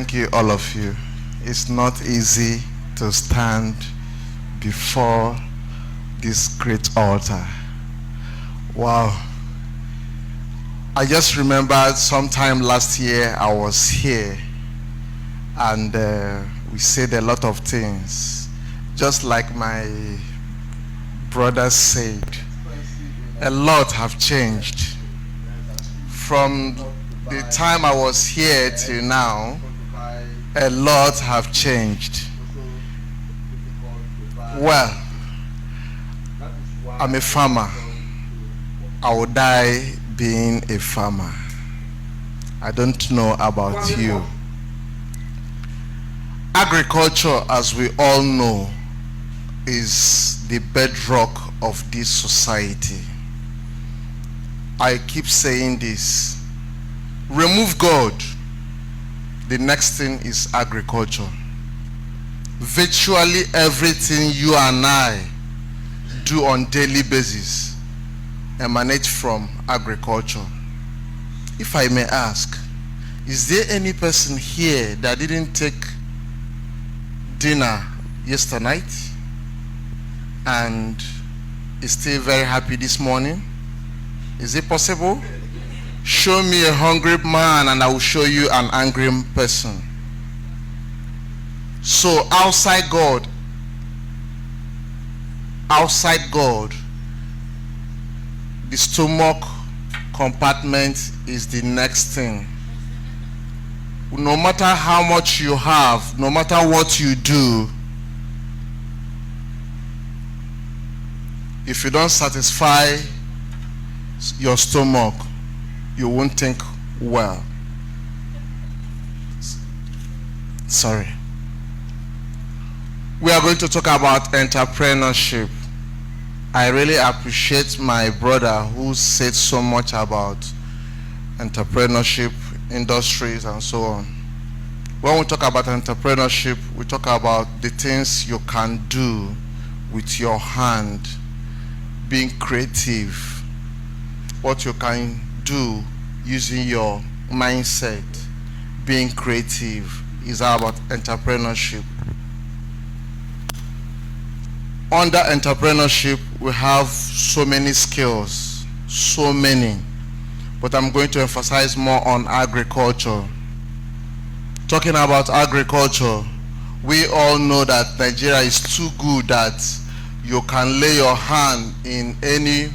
Thank you, all of you. It's not easy to stand before this great altar. Wow. I just remembered sometime last year I was here and we said a lot of things. Just like my brother said, a lot have changed. From the time I was here till now, a lot have changed. Well, I'm a farmer. I will die being a farmer. I don't know about you. Agriculture, as we all know, is the bedrock of this society. I keep saying this. Remove God, the next thing is agriculture. Virtually everything you and I do on daily basis emanates from agriculture. If I may ask, is there any person here that didn't take dinner yesterday night and is still very happy this morning? Is it possible? Show me a hungry man and I will show you an angry person. So outside God, the stomach compartment is the next thing. No matter how much you have, no matter what you do, if you don't satisfy your stomach, you won't think well. Sorry. We are going to talk about entrepreneurship. I really appreciate my brother who said so much about entrepreneurship, industries, and so on. When we talk about entrepreneurship, we talk about the things you can do with your hand, being creative, what you can do using your mindset. Being creative is about entrepreneurship. Under entrepreneurship, we have so many skills, so many, but I'm going to emphasize more on agriculture. Talking about agriculture, we all know that Nigeria is too good that you can lay your hand in any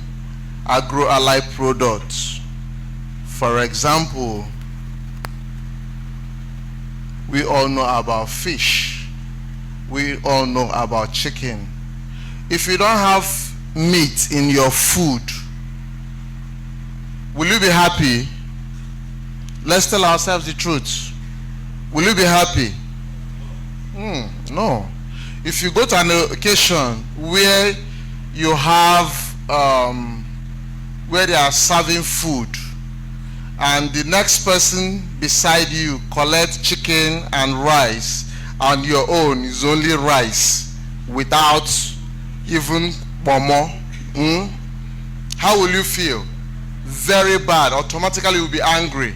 agro-allied product. For example, we all know about fish. We all know about chicken. If you don't have meat in your food, will you be happy? Let's tell ourselves the truth. Will you be happy? No. If you go to an occasion where you have, where they are serving food, and the next person beside you collect chicken and rice, and your own is only rice without even pomo, how will you feel? Very bad. Automatically you'll be angry,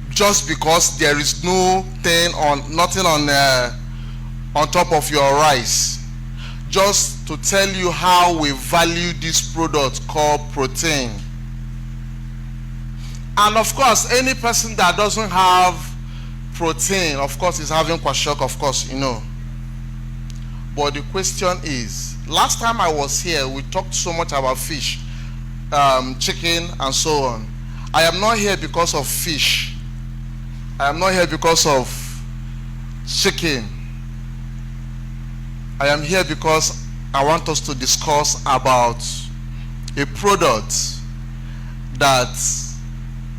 just because there is nothing on top of your rice. Just to tell you how we value this product called protein. And of course, any person that doesn't have protein, of course, is having kwashiorkor, of course, you know. But the question is, last time I was here, we talked so much about fish, chicken, and so on. I am not here because of fish. I am not here because of chicken. I am here because I want us to discuss about a product that,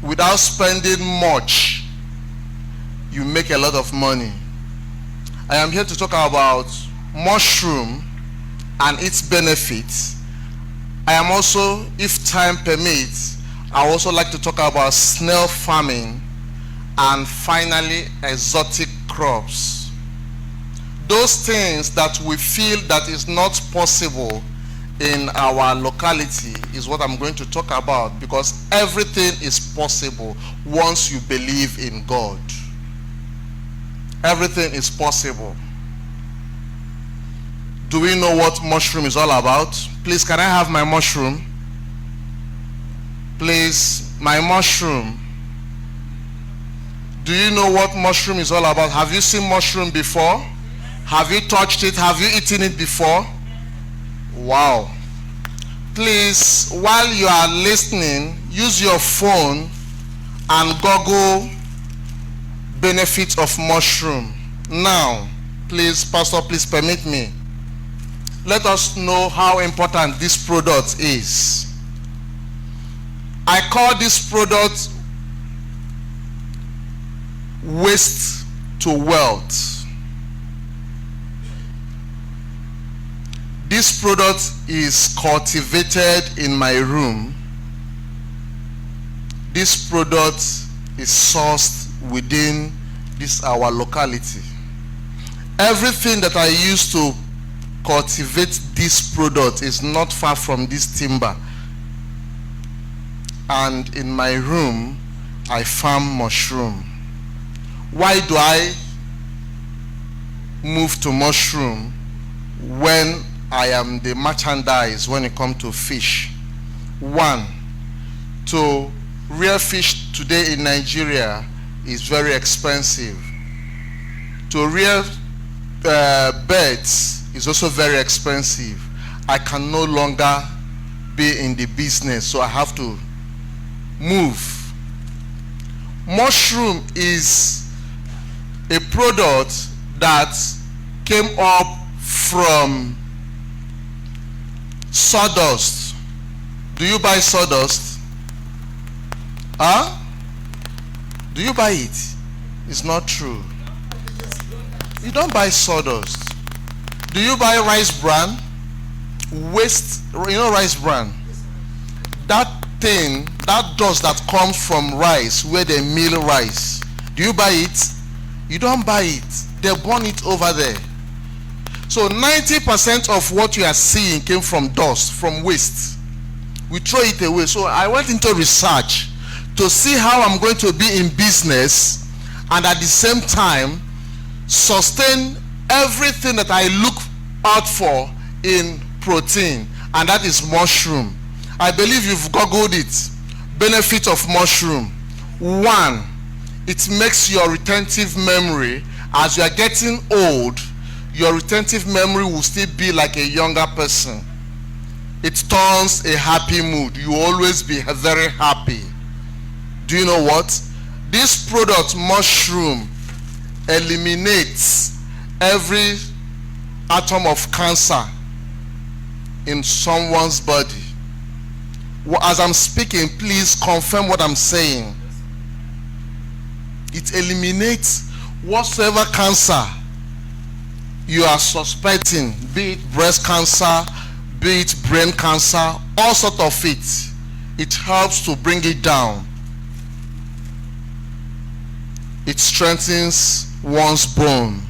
without spending much, you make a lot of money. I am here to talk about mushroom and its benefits. I am also, if time permits, I also like to talk about snail farming, and finally exotic crops. Those things that we feel that is not possible in our locality is what I'm going to talk about, because everything is possible once you believe in God. Everything is possible. Do we know what mushroom is all about? Please, can I have my mushroom? Please, my mushroom. Do you know what mushroom is all about? Have you seen mushroom before? Have you touched it? Have you eaten it before? Wow. Please, while you are listening, use your phone and Google benefits of mushroom. Now, please, Pastor, please permit me. Let us know how important this product is. I call this product waste to wealth. This product is cultivated in my room. This product is sourced within our locality. Everything that I use to cultivate this product is not far from this timber. And in my room, I farm mushroom. Why do I move to mushroom when I am the merchandise when it comes to fish? One, to rear fish today in Nigeria is very expensive. To rear birds is also very expensive. I can no longer be in the business, so I have to move. Mushroom is a product that came up from sawdust. Do you buy sawdust? Huh? Do you buy it? It's not true. You don't buy sawdust. Do you buy rice bran? Waste, you know rice bran? That thing, that dust that comes from rice, where they mill rice. Do you buy it? You don't buy it. They burn it over there. So 90% of what you are seeing came from dust, from waste. We throw it away. So I went into research to see how I'm going to be in business and at the same time sustain everything that I look out for in protein, and that is mushroom. I believe you've googled it. Benefit of mushroom. One, it makes your retentive memory, as you are getting old, your retentive memory will still be like a younger person. It turns a happy mood. You will always be very happy. Do you know what? This product, mushroom, eliminates every atom of cancer in someone's body. As I'm speaking, please confirm what I'm saying. It eliminates whatsoever cancer you are suspecting, be it breast cancer, be it brain cancer, all sort of it. It helps to bring it down. It strengthens one's bone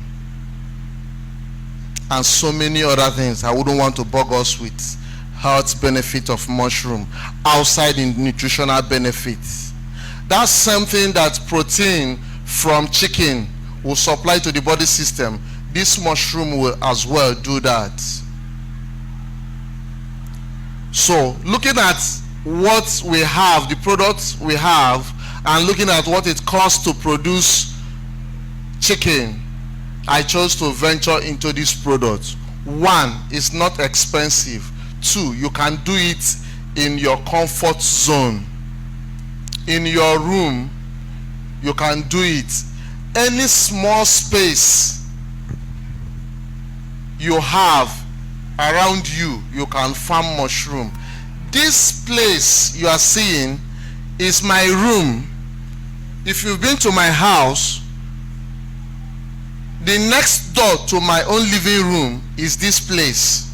and so many other things. I wouldn't want to bug us with health benefit of mushroom outside in nutritional benefits. That's something that protein from chicken will supply to the body system. This mushroom will as well do that. So looking at what we have, the products we have, and looking at what it costs to produce chicken, I chose to venture into this product. One, it's not expensive. Two, you can do it in your comfort zone. In your room, you can do it. Any small space you have around you, you can farm mushroom. This place you are seeing is my room. If you've been to my house, the next door to my own living room is this place.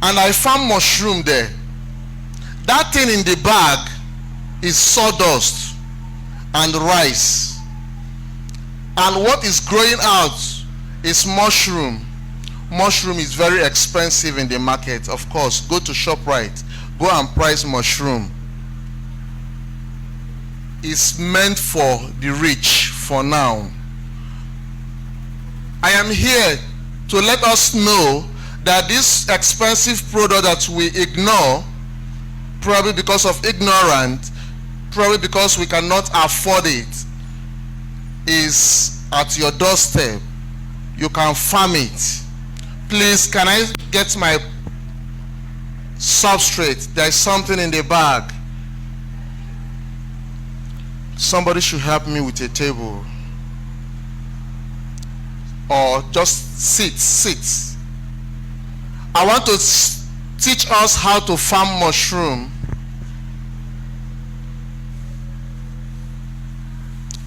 And I farm mushroom there. That thing in the bag is sawdust and rice. And what is growing out is mushroom. Mushroom is very expensive in the market. Of course, go to ShopRite, go and price mushroom. It's meant for the rich, for now. I am here to let us know that this expensive product that we ignore, probably because of ignorance, probably because we cannot afford it, is at your doorstep. You can farm it. Please, can I get my substrate? There is something in the bag. Somebody should help me with a table. Or just sit. I want to teach us how to farm mushroom.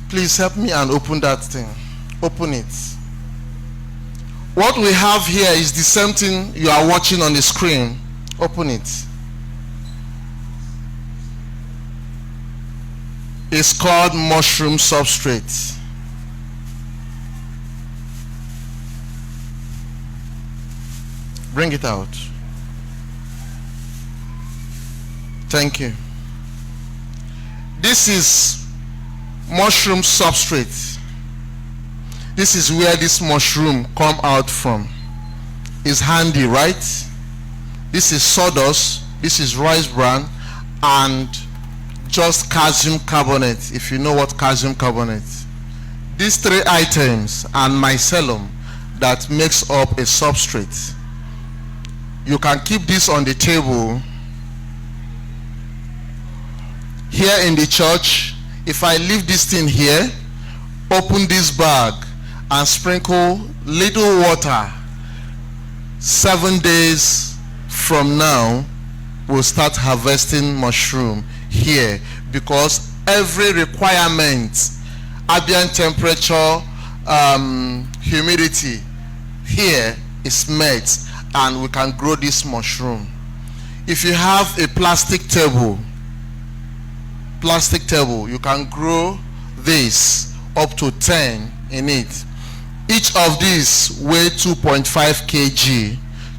Please help me and open that thing. Open it. What we have here is the same thing you are watching on the screen. Open it. It's called mushroom substrate. Bring it out. Thank you. This is mushroom substrate. This is where this mushroom come out from. It's handy, right? This is sawdust, this is rice bran, and just calcium carbonate, if you know what calcium carbonate. These three items and mycelium that makes up a substrate. You can keep this on the table. Here in the church, if I leave this thing here, open this bag and sprinkle little water, 7 days from now, we'll start harvesting mushroom here, because every requirement, ambient temperature, humidity here is met, and we can grow this mushroom. If you have a plastic table, you can grow this up to 10 in it. Each of these weigh 2.5 kg.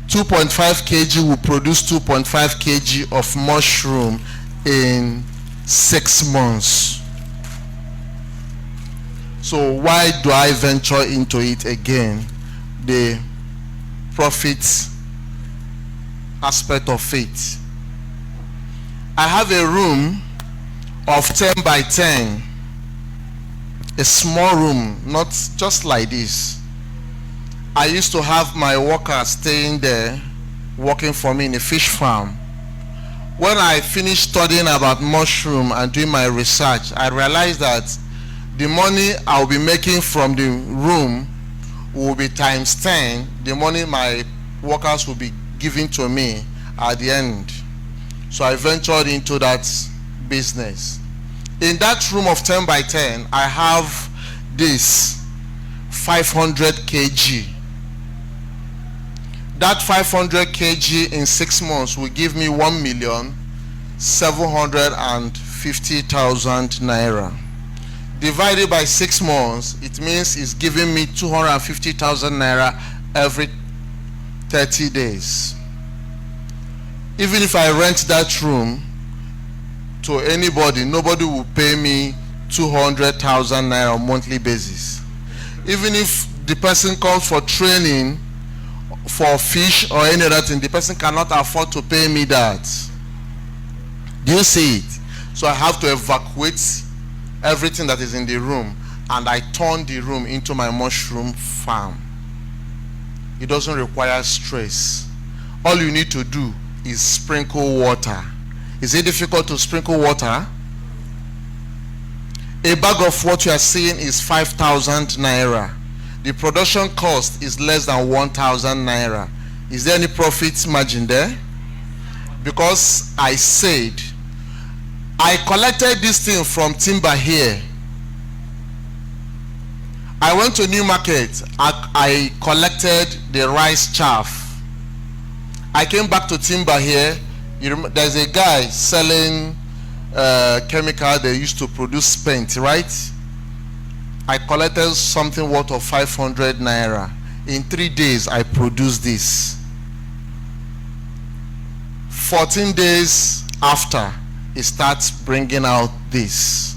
2.5 kg will produce 2.5 kg of mushroom in 6 months. So why do I venture into it again? The profit aspect of it. I have a room of 10 by 10. A small room, not just like this. I used to have my workers staying there, working for me in a fish farm. When I finished studying about mushroom and doing my research, I realized that the money I'll be making from the room will be times 10 the money my workers will be giving to me at the end. So I ventured into that business. In that room of 10 by 10, I have this 500 kg. That 500 kg in 6 months will give me 1,750,000 naira. Divided by 6 months, it means it's giving me 250,000 naira every 30 days. Even if I rent that room to anybody, nobody will pay me 200,000 naira on a monthly basis. Even if the person comes for training for fish or any other thing, the person cannot afford to pay me that. Do you see it? So I have to evacuate everything that is in the room, and I turn the room into my mushroom farm. It doesn't require stress. All you need to do is sprinkle water. Is it difficult to sprinkle water? A bag of what you are seeing is 5,000 naira. The production cost is less than 1,000 naira. Is there any profit margin there? Because I said, I collected this thing from timber here. I went to New Market. I collected the rice chaff. I came back to timber here. There's a guy selling chemical they used to produce paint, right? I collected something worth of 500 naira. In 3 days, I produced this. 14 days after, it starts bringing out this.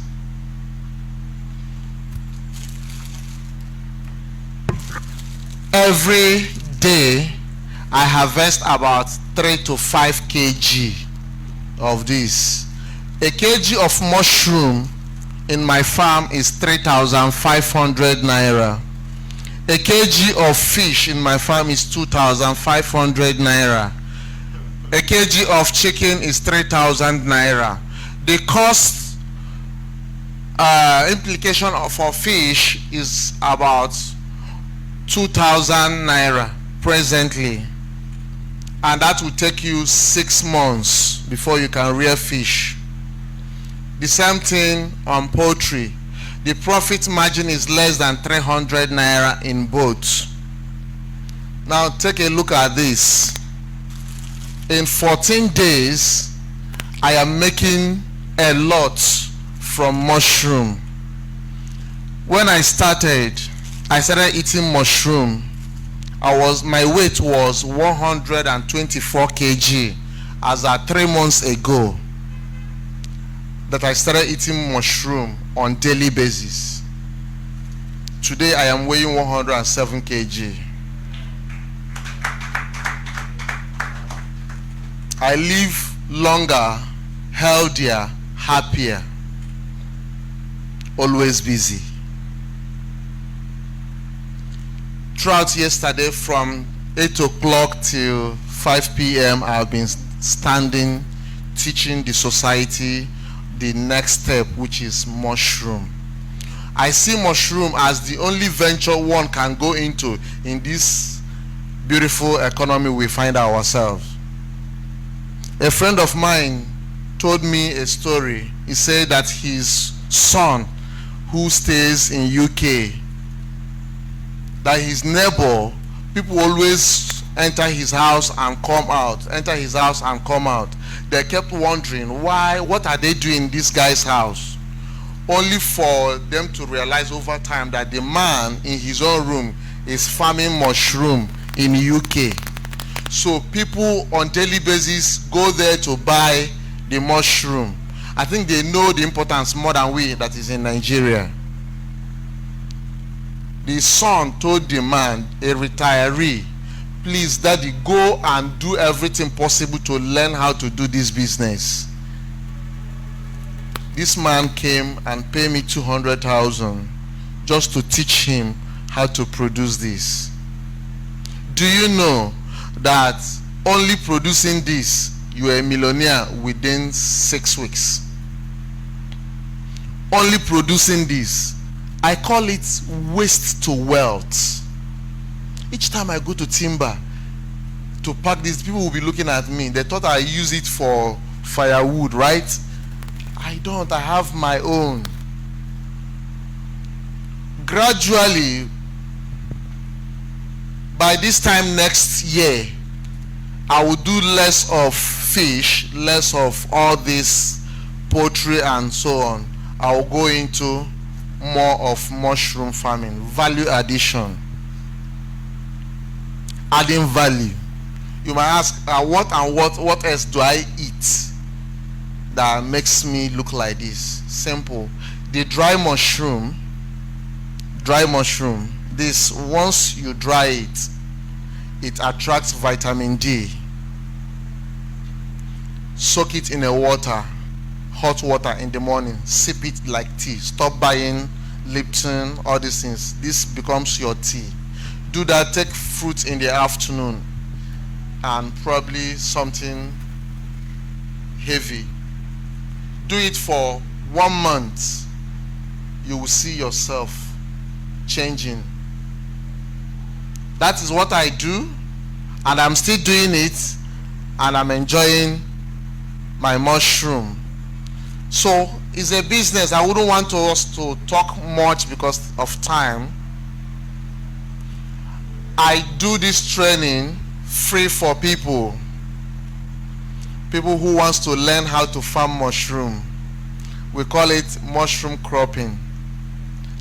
Every day I harvest about 3 to 5 kg of this. A kg of mushroom in my farm is 3,500 naira. A kg of fish in my farm is 2,500 naira. A kg of chicken is 3,000 naira. The cost implication for fish is about 2,000 naira presently, and that will take you 6 months before you can rear fish. The same thing on poultry. The profit margin is less than 300 naira in both. Now take a look at this. In 14 days I am making a lot from mushroom. When I started eating mushroom, my weight was 124 kg as at 3 months ago that I started eating mushroom on daily basis. Today I am weighing 107 kg. I live longer, healthier, happier, always busy. Throughout yesterday from 8 o'clock till 5 p.m. I've been standing, teaching the society the next step, which is mushroom. I see mushroom as the only venture one can go into in this beautiful economy we find ourselves. A friend of mine told me a story. He said that his son, who stays in UK, that his neighbor, people always enter his house and come out, enter his house and come out. They kept wondering why, what are they doing in this guy's house? Only for them to realize over time that the man in his own room is farming mushroom in UK. So people on daily basis go there to buy the mushroom. I think they know the importance more than we that is in Nigeria. The son told the man, a retiree, please daddy, go and do everything possible to learn how to do this business. This man came and paid me 200,000 just to teach him how to produce this. Do you know that only producing this, you are a millionaire within 6 weeks? Only producing this. I call it waste to wealth. Each time I go to timber to pack this, people will be looking at me. They thought I use it for firewood, right? I don't. I have my own. Gradually, by this time next year, I will do less of fish, less of all this poultry and so on. I will go into more of mushroom farming, value addition, adding value. You might ask, what else do I eat that makes me look like this? Simple. The dry mushroom, this, once you dry it, it attracts vitamin D. Soak it in a water, hot water in the morning, sip it like tea. Stop buying Lipton, all these things. This becomes your tea. Do that. Take fruit in the afternoon and probably something heavy. Do it for 1 month. You will see yourself changing. That is what I do, and I'm still doing it, and I'm enjoying my mushroom. So it's a business. I wouldn't want us to talk much because of time. I do this training free for people who wants to learn how to farm mushroom. We call it mushroom cropping.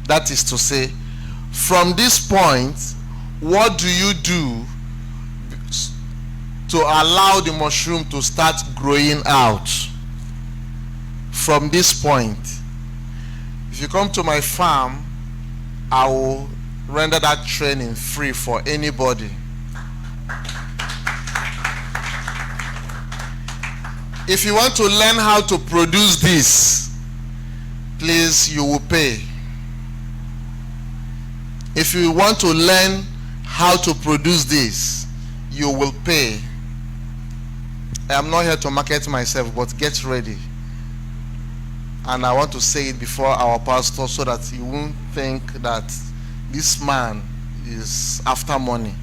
That is to say, from this point, what do you do to allow the mushroom to start growing out? From this point, if you come to my farm, I will render that training free for anybody. If you want to learn how to produce this, please, you will pay. If you want to learn how to produce this, you will pay. I am not here to market myself, but get ready. And I want to say it before our pastor so that you won't think that this man is after money.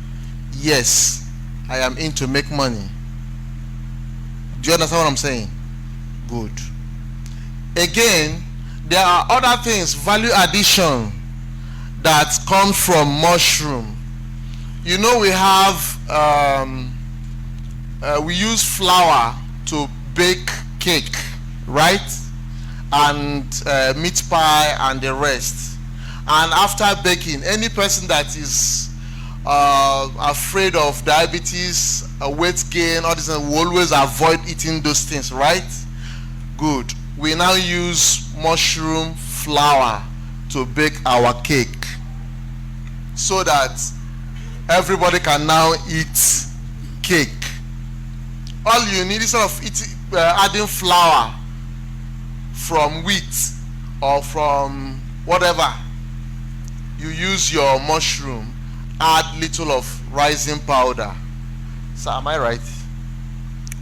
Yes, I am in to make money. Do you understand what I'm saying? Good. Again, there are other things, value addition, that comes from mushroom. You know, we have we use flour to bake cake, right? And meat pie and the rest. And after baking, any person that is afraid of diabetes, weight gain, all this, will always avoid eating those things, right? Good. We now use mushroom flour to bake our cake so that everybody can now eat cake. All you need is of adding flour from wheat or from whatever. You use your mushroom, add little of rising powder. So am I right?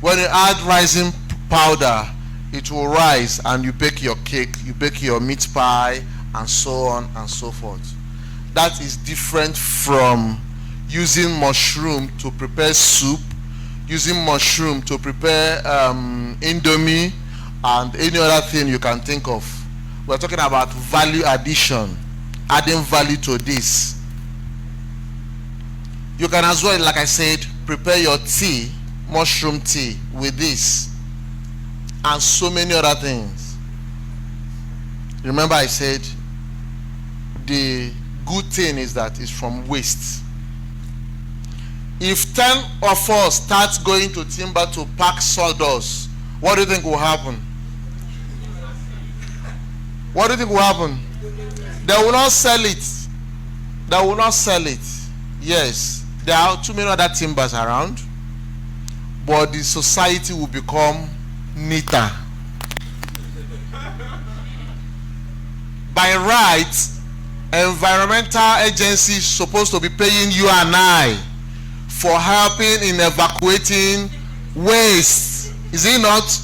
When you add rising powder, it will rise and you bake your cake, you bake your meat pie, and so on and so forth. That is different from using mushroom to prepare soup, using mushroom to prepare indomie and any other thing you can think of. We're talking about value addition, adding value to this. You can as well, like I said, prepare your tea, mushroom tea, with this and so many other things. Remember I said the good thing is that it's from waste. If 10 of us start going to timber to pack sawdust, what do you think will happen? What do you think will happen? They will not sell it. They will not sell it. Yes, there are too many other timbers around, but the society will become neater. By right, environmental agencies supposed to be paying you and I for helping in evacuating waste. Is it not?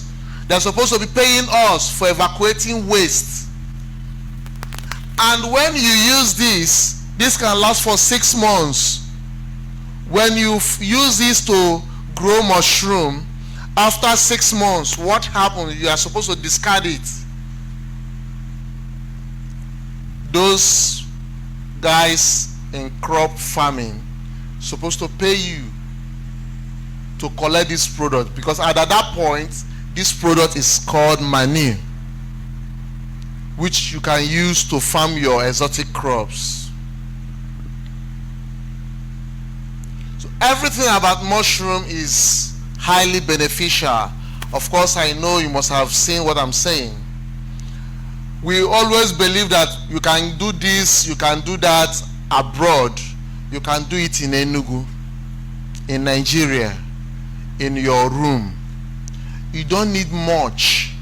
They're supposed to be paying us for evacuating waste. And when you use this can last for 6 months. When you use this to grow mushroom, after 6 months, what happens? You are supposed to discard it. Those guys in crop farming supposed to pay you to collect this product, because at that point this product is called manure, which you can use to farm your exotic crops. So everything about mushroom is highly beneficial. Of course, I know you must have seen what I'm saying. We always believe that you can do this, you can do that abroad. You can do it in Enugu, in Nigeria, in your room. You don't need much.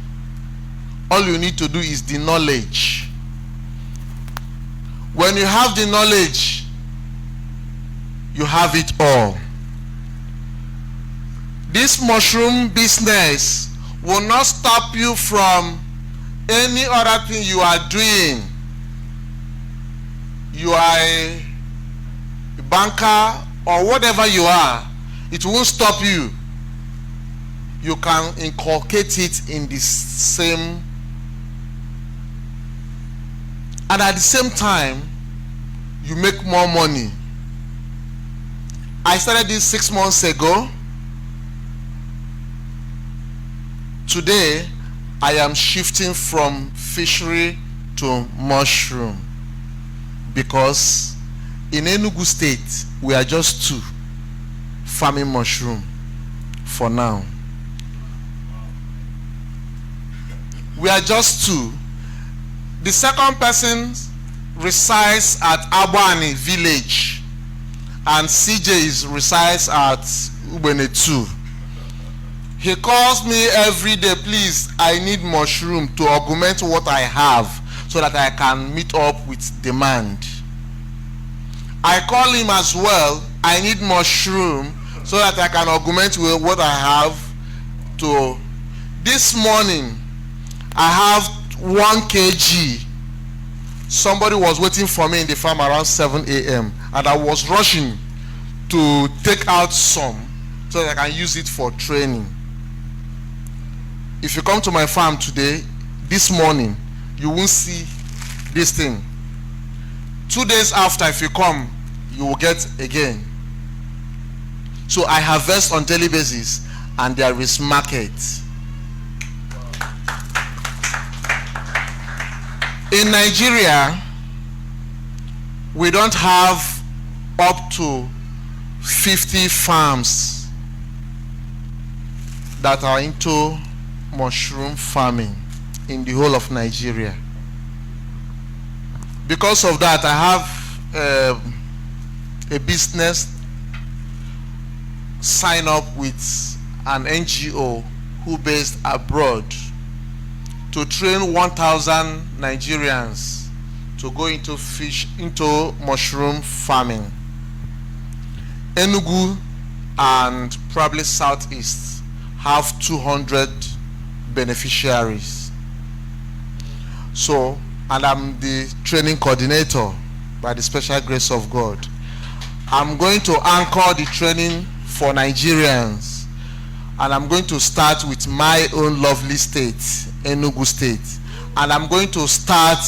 All you need to do is the knowledge. When you have the knowledge, you have it all. This mushroom business will not stop you from any other thing you are doing. You are a banker or whatever you are, it won't stop you. You can inculcate it in the same, and at the same time you make more money. I started this 6 months ago. Today I am shifting from fishery to mushroom, because in Enugu State we are just 2 farming mushroom for now. We are just 2. The second person resides at Ukwuani village, and CJ resides at Ukwuani 2. He calls me every day, please, I need mushroom to augment what I have so that I can meet up with demand. I call him as well, I need mushroom so that I can augment with what I have to. This morning, I have 1 kg. Somebody was waiting for me in the farm around 7 a.m. and I was rushing to take out some so that I can use it for training. If you come to my farm today, this morning, you won't see this thing. 2 days after, if you come, you will get again. So I harvest on daily basis and there is market. In Nigeria, we don't have up to 50 farms that are into mushroom farming in the whole of Nigeria. Because of that, I have a business sign up with an NGO who based abroad to train 1,000 Nigerians to go into mushroom farming. Enugu and probably Southeast have 200 beneficiaries. So, and I'm the training coordinator by the special grace of God. I'm going to anchor the training for Nigerians, and I'm going to start with my own lovely state, Enugu State, and I'm going to start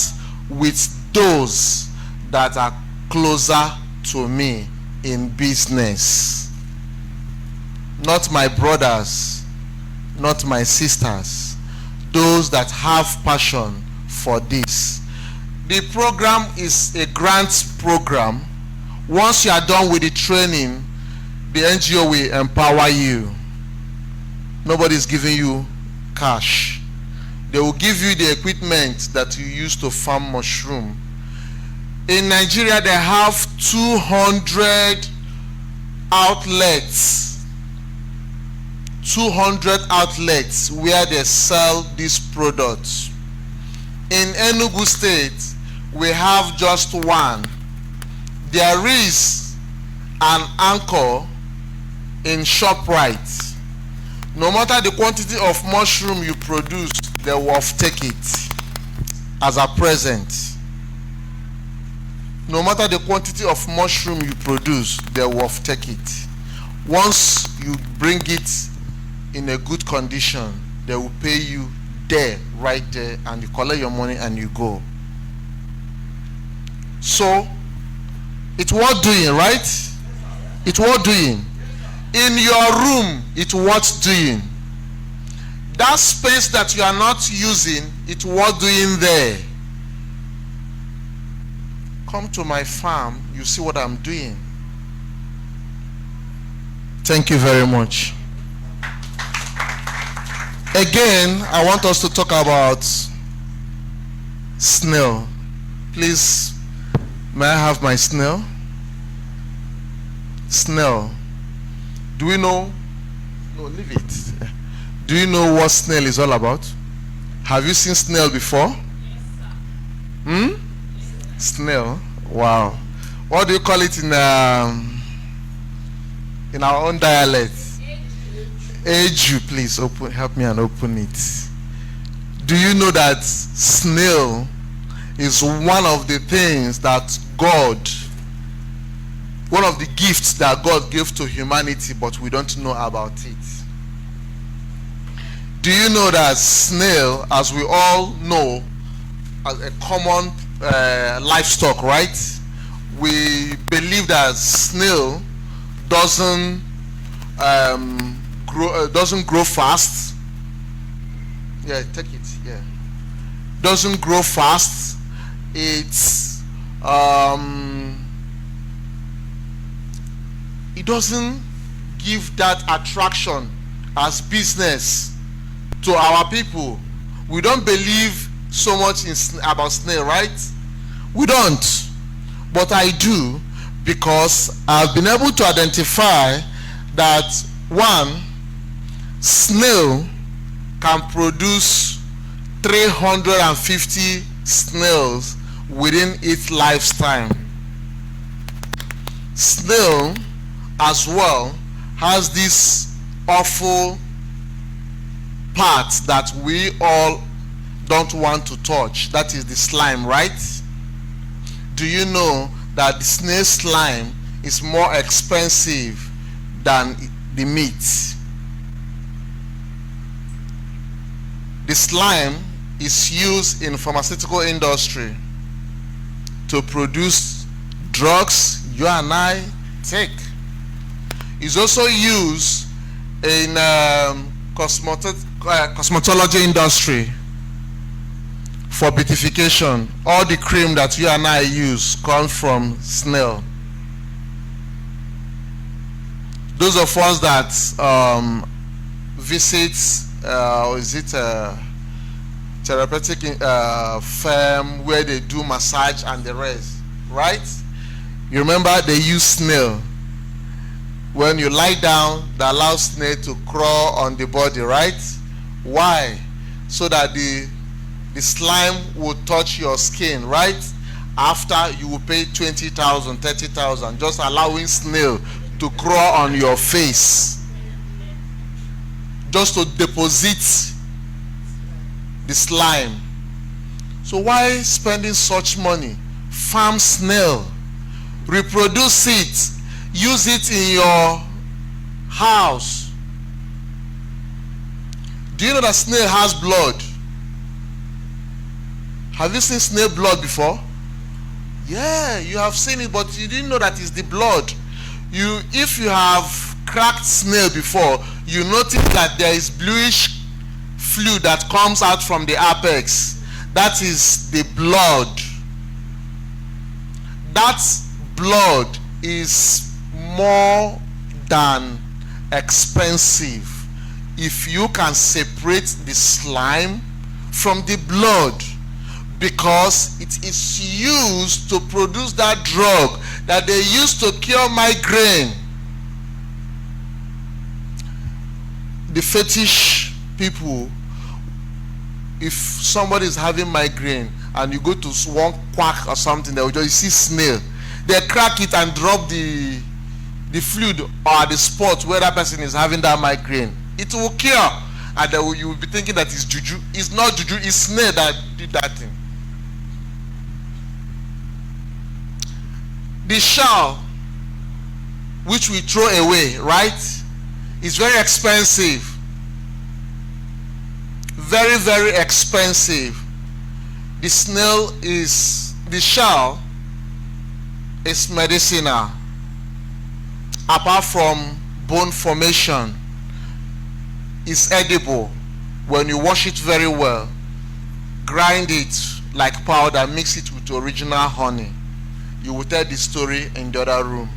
with those that are closer to me in business. Not my brothers, not my sisters, those that have passion for this. The program is a grants program. Once you are done with the training, the NGO will empower you. Nobody is giving you cash. They will give you the equipment that you use to farm mushroom. In Nigeria, they have 200 outlets. 200 outlets where they sell these products. In Enugu State, we have just one. There is an anchor in ShopRite. No matter the quantity of mushroom you produce, they will take it as a present. No matter the quantity of mushroom you produce, they will take it. Once you bring it in a good condition, they will pay you there, right there, and you collect your money and you go. So, it's worth doing, right? It's worth doing. In your room, it's worth doing. That space that you are not using, it's worth doing there. Come to my farm, you see what I'm doing. Thank you very much. Again, I want us to talk about snail. Please, may I have my snail? Snail. Do we know? No, leave it. Do you know what snail is all about? Have you seen snail before? Yes, sir. Snail. Wow. What do you call it in our own dialect? Eju. Please help me and open it. Do you know that snail is one of the things that God, one of the gifts that God gave to humanity, but we don't know about it? Do you know that snail, as we all know, as a common livestock, right? We believe that snail doesn't grow fast. Yeah, take it. Yeah, doesn't grow fast. It doesn't give that attraction as business to our people. We don't believe so much about snail, right? We don't, but I do, because I've been able to identify that one snail can produce 350 snails within its lifetime. Snail as well has this awful part that we all don't want to touch, that is the slime, right? Do you know that the snail slime is more expensive than the meat? The slime is used in pharmaceutical industry to produce drugs you and I take. It's also used in cosmetology industry for beautification. All the cream that you and I use comes from snail. Those of us that visit is it a therapeutic firm where they do massage and the rest, right? You remember they use snail. When you lie down, they allow snail to crawl on the body, right? Why? So that the slime will touch your skin, right? After, you will pay 20,000, 30,000, just allowing snail to crawl on your face, just to deposit the slime. So why spending such money? Farm snail, reproduce it, use it in your house. Do you know that snail has blood? Have you seen snail blood before? Yeah, you have seen it, but you didn't know that it's the blood. If you have cracked snail before, you notice that there is bluish fluid that comes out from the apex. That is the blood. That blood is more than expensive if you can separate the slime from the blood, because it is used to produce that drug that they use to cure migraine. The fetish people, if somebody is having migraine and you go to one quack or something, they will just see snail, they crack it and drop the fluid or the spot where that person is having that migraine. It will cure, and you will be thinking that it's juju. It's not juju, it's snail that did that thing. The shell, which we throw away, right, is very expensive. Very, very expensive. The shell is medicinal. Apart from bone formation, it's edible. When you wash it very well, grind it like powder, mix it with original honey. You will tell the story in the other room.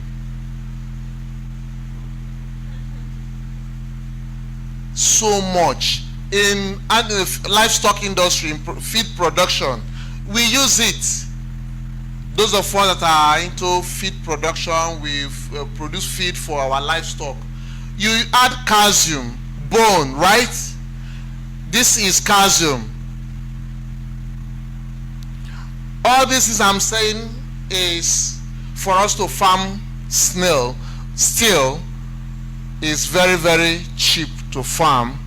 So much. In the livestock industry, in feed production, we use it. Those of us that are into feed production, we produce feed for our livestock. You add calcium, bone, right? This is calcium. All this is I'm saying is for us to farm snail still is very, very cheap to farm.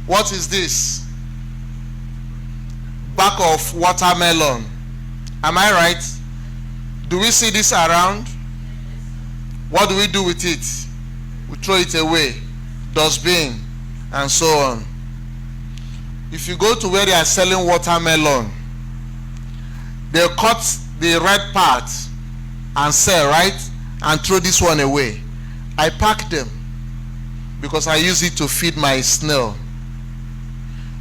What is this? Back of watermelon. Am I right? Do we see this around? What do we do with it? We throw it away, dustbin, and so on. If you go to where they are selling watermelon, they cut the red part and sell, right? And throw this one away. I pack them because I use it to feed my snail.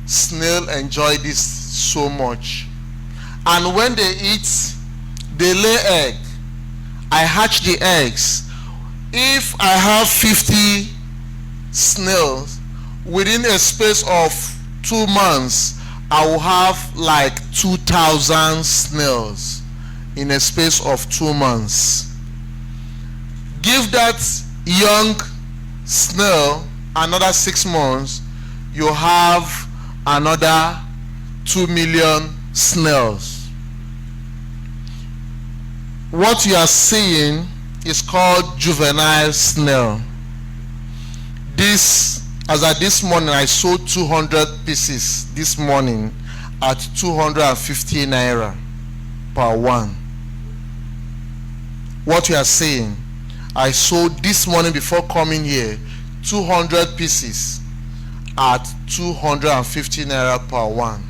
Snail enjoy this so much. And when they eat, they lay egg. I hatch the eggs. If I have 50 snails, within a space of 2 months, I will have like 2,000 snails in a space of 2 months. Give that young snail another 6 months, you have another 2 million snails. What you are seeing is called juvenile snail. This, as at this morning, I sold 200 pieces this morning at 250 naira per one. What you are seeing, I sold this morning before coming here 200 pieces at 250 naira per one.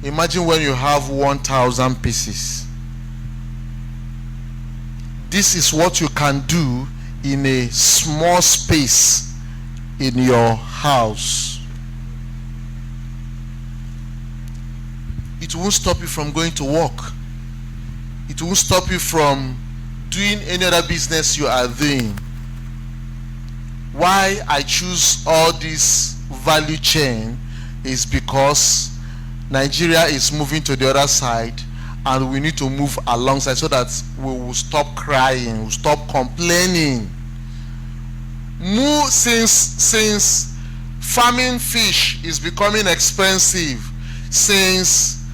Imagine when you have 1,000 pieces. This is what you can do in a small space in your house. It won't stop you from going to work. It won't stop you from doing any other business you are doing. Why I choose all this value chain is because Nigeria is moving to the other side, and we need to move alongside so that we will stop crying, we'll stop complaining. Since farming fish is becoming expensive, since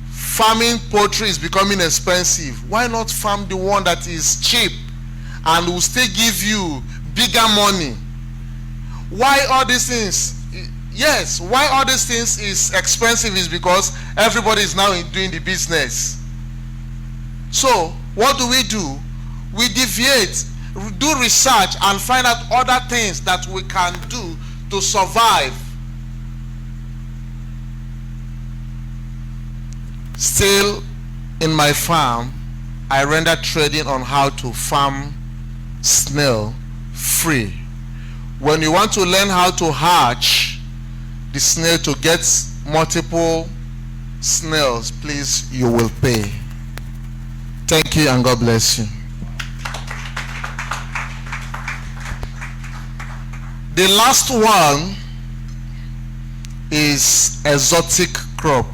farming poultry is becoming expensive, why not farm the one that is cheap and will still give you bigger money? Why all these things? Yes, why all these things is expensive is because everybody is now doing the business. So what do? We deviate, do research and find out other things that we can do to survive. Still in my farm, I render trading on how to farm snail free. When you want to learn how to hatch the snail to get multiple snails, please, you will pay. Thank you and God bless you. The last one is exotic crop.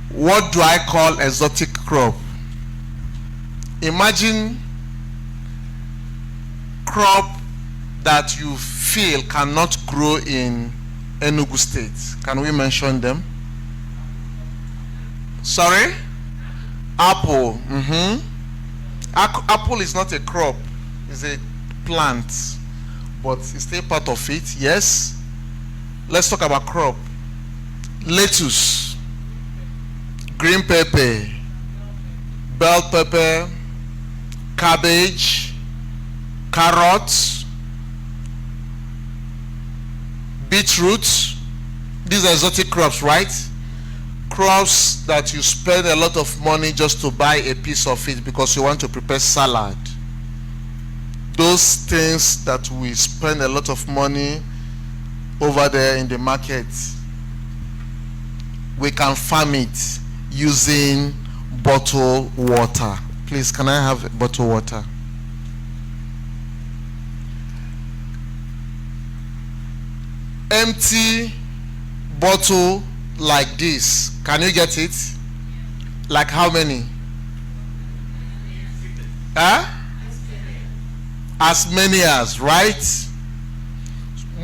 What do I call exotic crop? Imagine crop that you feel cannot grow in Enugu State. Can we mention them? Sorry? Apple. Apple is not a crop, it's a plant, but it's still part of it. Yes. Let's talk about crop. Lettuce, green pepper, bell pepper, cabbage, carrots, beetroot. These are exotic crops, right? Crops that you spend a lot of money just to buy a piece of it because you want to prepare salad. Those things that we spend a lot of money over there in the market, we can farm it using bottled water. Please, can I have bottled water? Empty bottle like this. Can you get it? Like how many? Huh? As many as, right?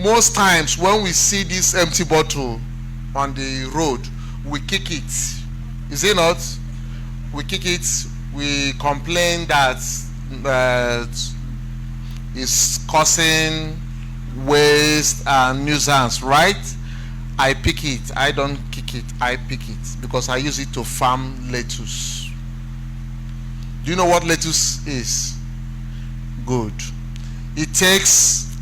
Most times when we see this empty bottle on the road, we kick it. Is it not? We kick it. We complain that it's causing waste and nuisance, right? I pick it. I don't kick it. I pick it because I use it to farm lettuce. Do you know what lettuce is? Good. It takes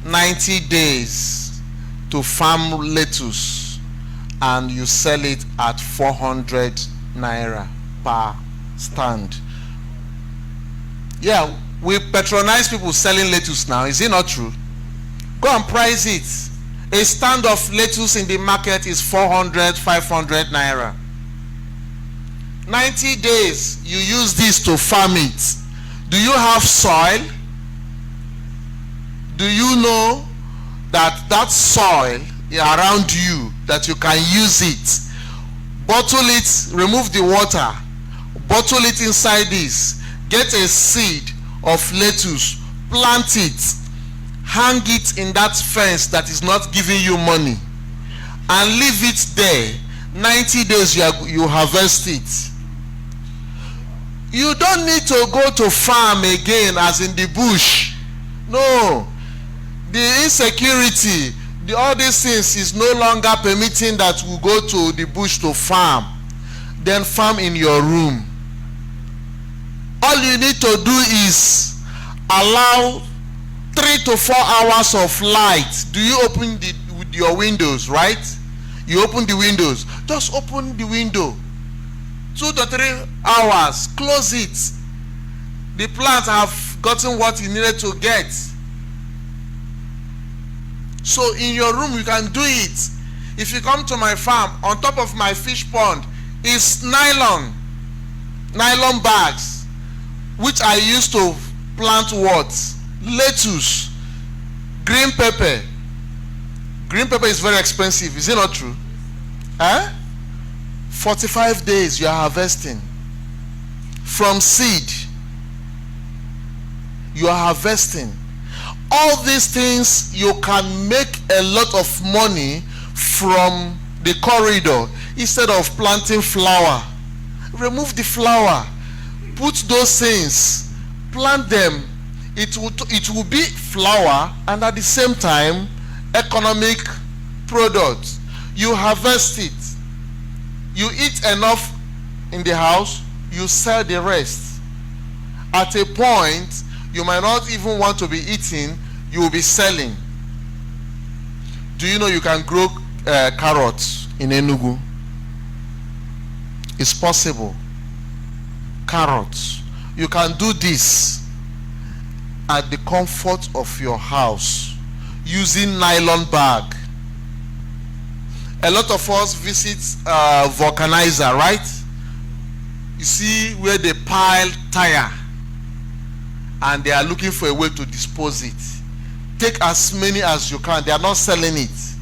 90 days to farm lettuce, and you sell it at 400 naira per stand. Yeah, we patronize people selling lettuce now. Is it not true? Go and price it. A stand of lettuce in the market is 400, 500 naira. 90 days, you use this to farm it. Do you have soil? Do you know that that soil around you that you can use it. Bottle it, remove the water, bottle it inside this, get a seed of lettuce, plant it, hang it in that fence that is not giving you money, and leave it there. 90 days you harvest it. You don't need to go to farm again as in the bush. No. The insecurity, all these things is no longer permitting that we go to the bush to farm. Then farm in your room. All you need to do is allow 3 to 4 hours of light. Do you open with your windows, right? You open the windows. Just open the window. 2 to 3 hours. Close it. The plants have gotten what it needed to get. So in your room you can do it. If you come to my farm, on top of my fish pond is nylon bags, which I used to plant what? Lettuce, green pepper. Green pepper is very expensive, is it not true? 45 days you are harvesting from seed. You are harvesting. All these things, you can make a lot of money from the corridor. Instead of planting flower, remove the flower, put those things, plant them. It will be flower and at the same time economic product. You harvest it, you eat enough in the house, you sell the rest. At a point you might not even want to be eating, you will be selling. Do you know you can grow carrots in Enugu? It's possible. Carrots. You can do this at the comfort of your house using nylon bag. A lot of us visit vulcanizer, right? You see where they pile tire and they are looking for a way to dispose it. Take as many as you can. They are not selling it.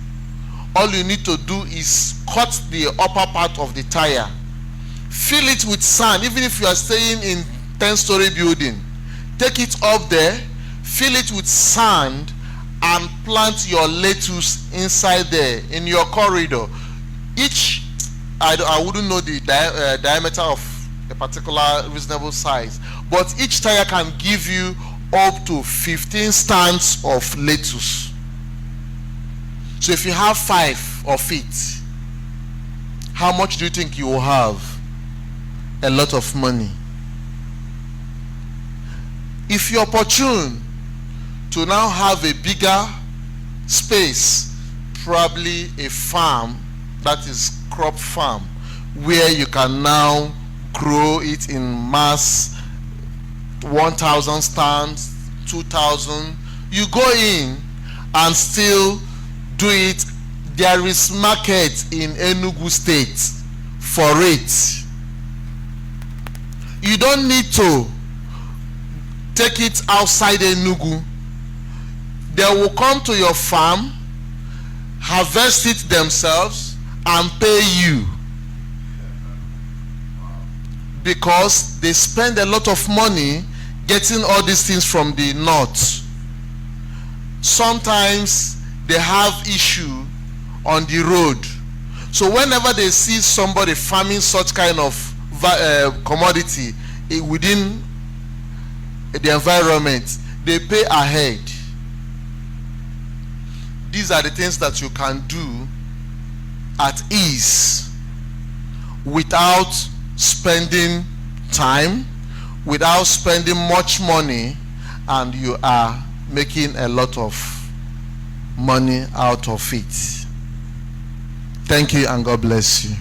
All you need to do is cut the upper part of the tire, fill it with sand. Even if you are staying in 10-story building, take it up there, fill it with sand, and plant your lettuce inside there in your corridor. Each, I wouldn't know the diameter of a particular reasonable size, but each tire can give you up to 15 stands of lettuce. So if you have 5 of it, how much do you think you will have? A lot of money. If you're opportune to now have a bigger space, probably a farm, that is crop farm, where you can now grow it in mass, 1,000 stands, 2,000. You go in and still do it. There is market in Enugu State for it. You don't need to take it outside Enugu. They will come to your farm, harvest it themselves, and pay you, because they spend a lot of money getting all these things from the north. Sometimes they have issue on the road, so whenever they see somebody farming such kind of commodity within the environment, they pay ahead. These are the things that you can do at ease without spending time, without spending much money, and you are making a lot of money out of it. Thank you and God bless you.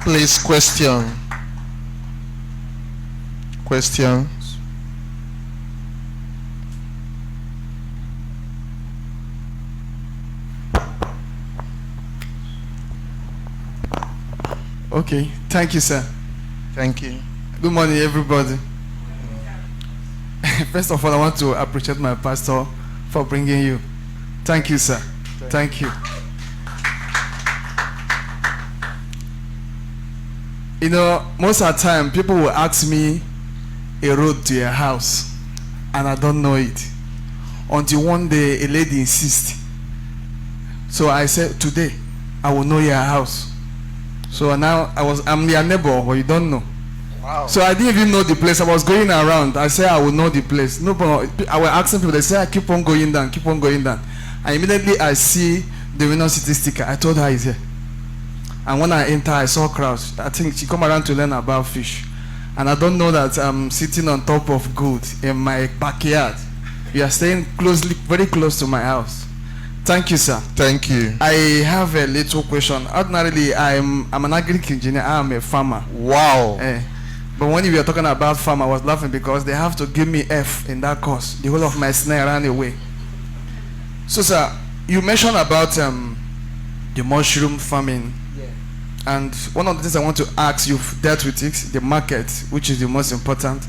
Please, question. Questions? Okay, thank you, sir. Thank you. Good morning, everybody. First of all, I want to appreciate my pastor for bringing you. Thank you, sir. Thank you. You know, most of the time, people will ask me a road to your house, and I don't know it. Until one day, a lady insists. So I said, today, I will know your house. So now I'm your neighbor, but you don't know. Wow. So I didn't even know the place. I was going around. I said I will know the place. No problem. I was asking people. They said I keep on going down, keep on going down. And immediately I see the Winner City sticker. I told her he's here. And when I enter, I saw crowds. I think she come around to learn about fish. And I don't know that I'm sitting on top of gold in my backyard. You are staying closely, very close to my house. Thank you, sir. Thank you. I have a little question. Ordinarily, I'm an agric engineer. I'm a farmer. Wow. But when you were talking about farm, I was laughing because they have to give me F in that course. The whole of my snare ran away. So, sir, you mentioned about the mushroom farming. Yeah. And one of the things I want to ask, you've dealt with it, the market, which is the most important.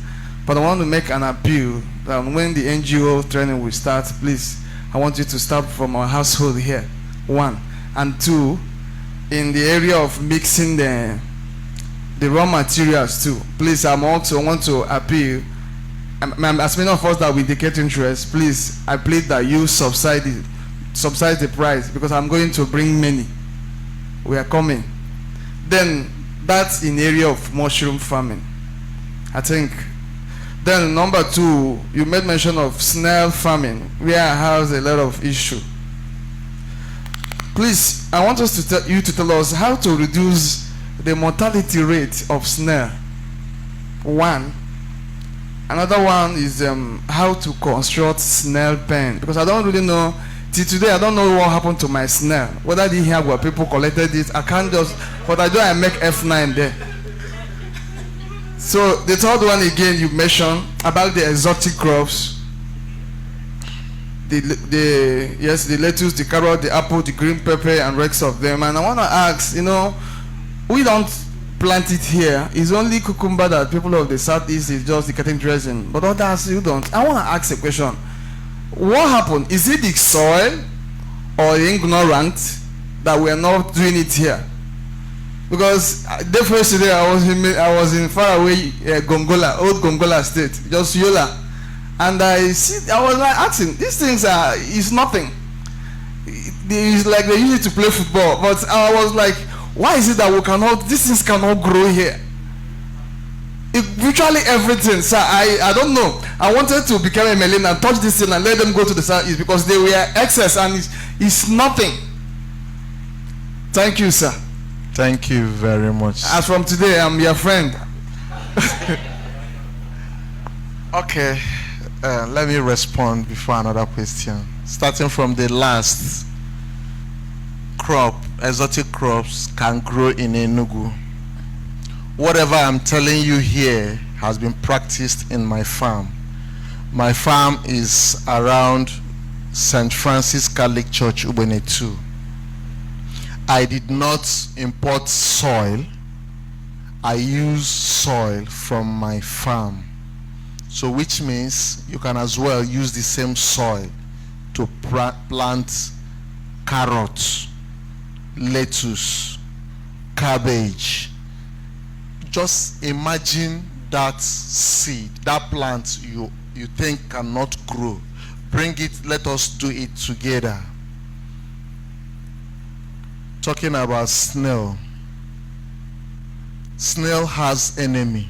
But I want to make an appeal that when the NGO training will start, please, I want you to start from our household here, 1. And 2, in the area of mixing the raw materials too. Please, I'm also want to appeal, as many of us that we indicate interest, please, I plead that you subsidize the price, because I'm going to bring many. We are coming. Then, that's in area of mushroom farming, I think. Then number 2, you made mention of snail farming, where I have a lot of issue. Please, I want us to tell us how to reduce the mortality rate of snail. 1. Another one is how to construct snail pen, because I don't really know till today. I don't know what happened to my snail, whether they here where people collected it. I can't just, but I do. I make F9 there. So the third one again, you mentioned about the exotic crops, the lettuce, the carrot, the apple, the green pepper, and rest of them. And I want to ask, you know, we don't plant it here. It's only cucumber that people of the southeast is just getting dressing, but others you don't. I want to ask a question. What happened? Is it the soil or the ignorant that we are not doing it here? Because the first day I was in far away Gongola, old Gongola state, just Yola, and I was like asking, these things is nothing. It's like they use it to play football, but I was like, why is it that these things cannot grow here? Virtually everything, sir. I don't know. I wanted to become a Melin and touch this thing and let them go to the southeast because they were excess and it's nothing. Thank you, sir. Thank you very much. As from today, I'm your friend. Okay, let me respond before another question. Starting from the last, exotic crops can grow in Enugu. Whatever I'm telling you here has been practiced in my farm. My farm is around St. Francis Catholic Church, Ukwuani 2. I did not import soil. I use soil from my farm. So which means you can as well use the same soil to plant carrots, lettuce, cabbage. Just imagine that seed, that plant you think cannot grow. Bring it, let us do it together. Talking about snail. Snail has enemy.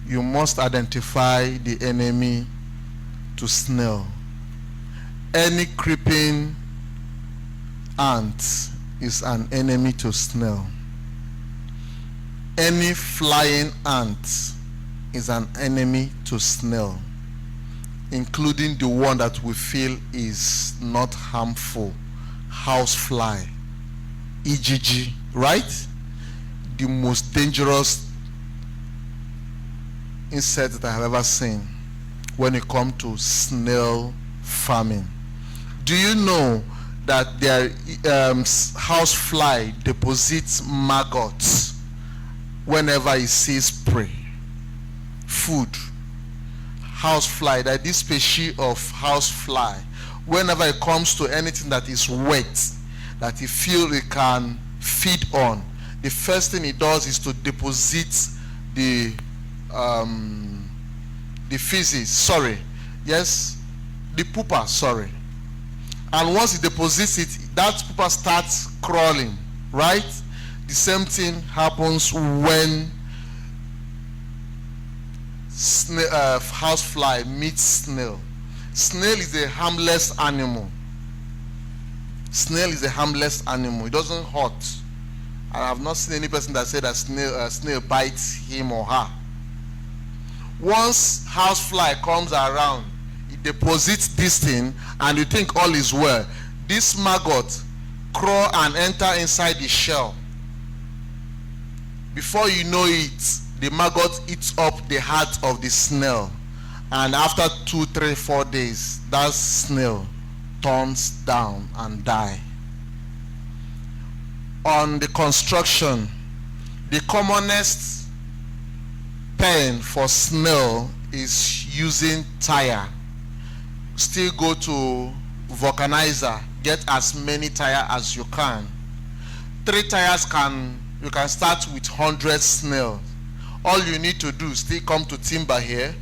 You must identify the enemy to snail. Any creeping ant is an enemy to snail. Any flying ant is an enemy to snail, including the one that we feel is not harmful, housefly, EGG, right? The most dangerous insect that I have ever seen when it comes to snail farming. Do you know that their housefly deposits maggots whenever it sees prey, food? Housefly, that this species of housefly, whenever it comes to anything that is wet, that he feels it can feed on, the first thing he does is to deposit the feces, the pooper, and once he deposits it, that pooper starts crawling, right? The same thing happens when housefly meets snail. Snail is a harmless animal. It doesn't hurt. I have not seen any person that said that snail bites him or her. Once housefly comes around, it deposits this thing, and you think all is well. This maggot crawl and enter inside the shell. Before you know it, the maggot eats up the heart of the snail, and after 2, 3, 4 days, that snail turns down and die. On the construction, the commonest pen for snail is using tire. Still go to vulcanizer, get as many tires as you can. 3 tires you can start with 100 snails. All you need to do is still come to timber here,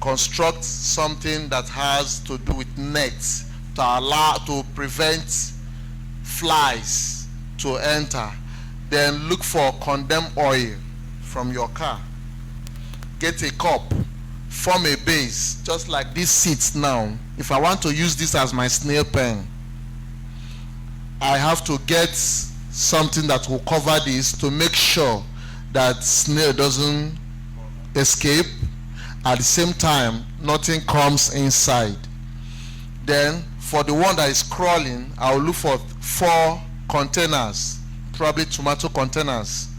construct something that has to do with nets to prevent flies to enter. Then look for condemned oil from your car. Get a cup, form a base, just like this seats now. If I want to use this as my snail pen, I have to get something that will cover this to make sure that snail doesn't escape. At the same time, nothing comes inside. Then for the one that is crawling, I'll look for 4 containers, probably tomato containers,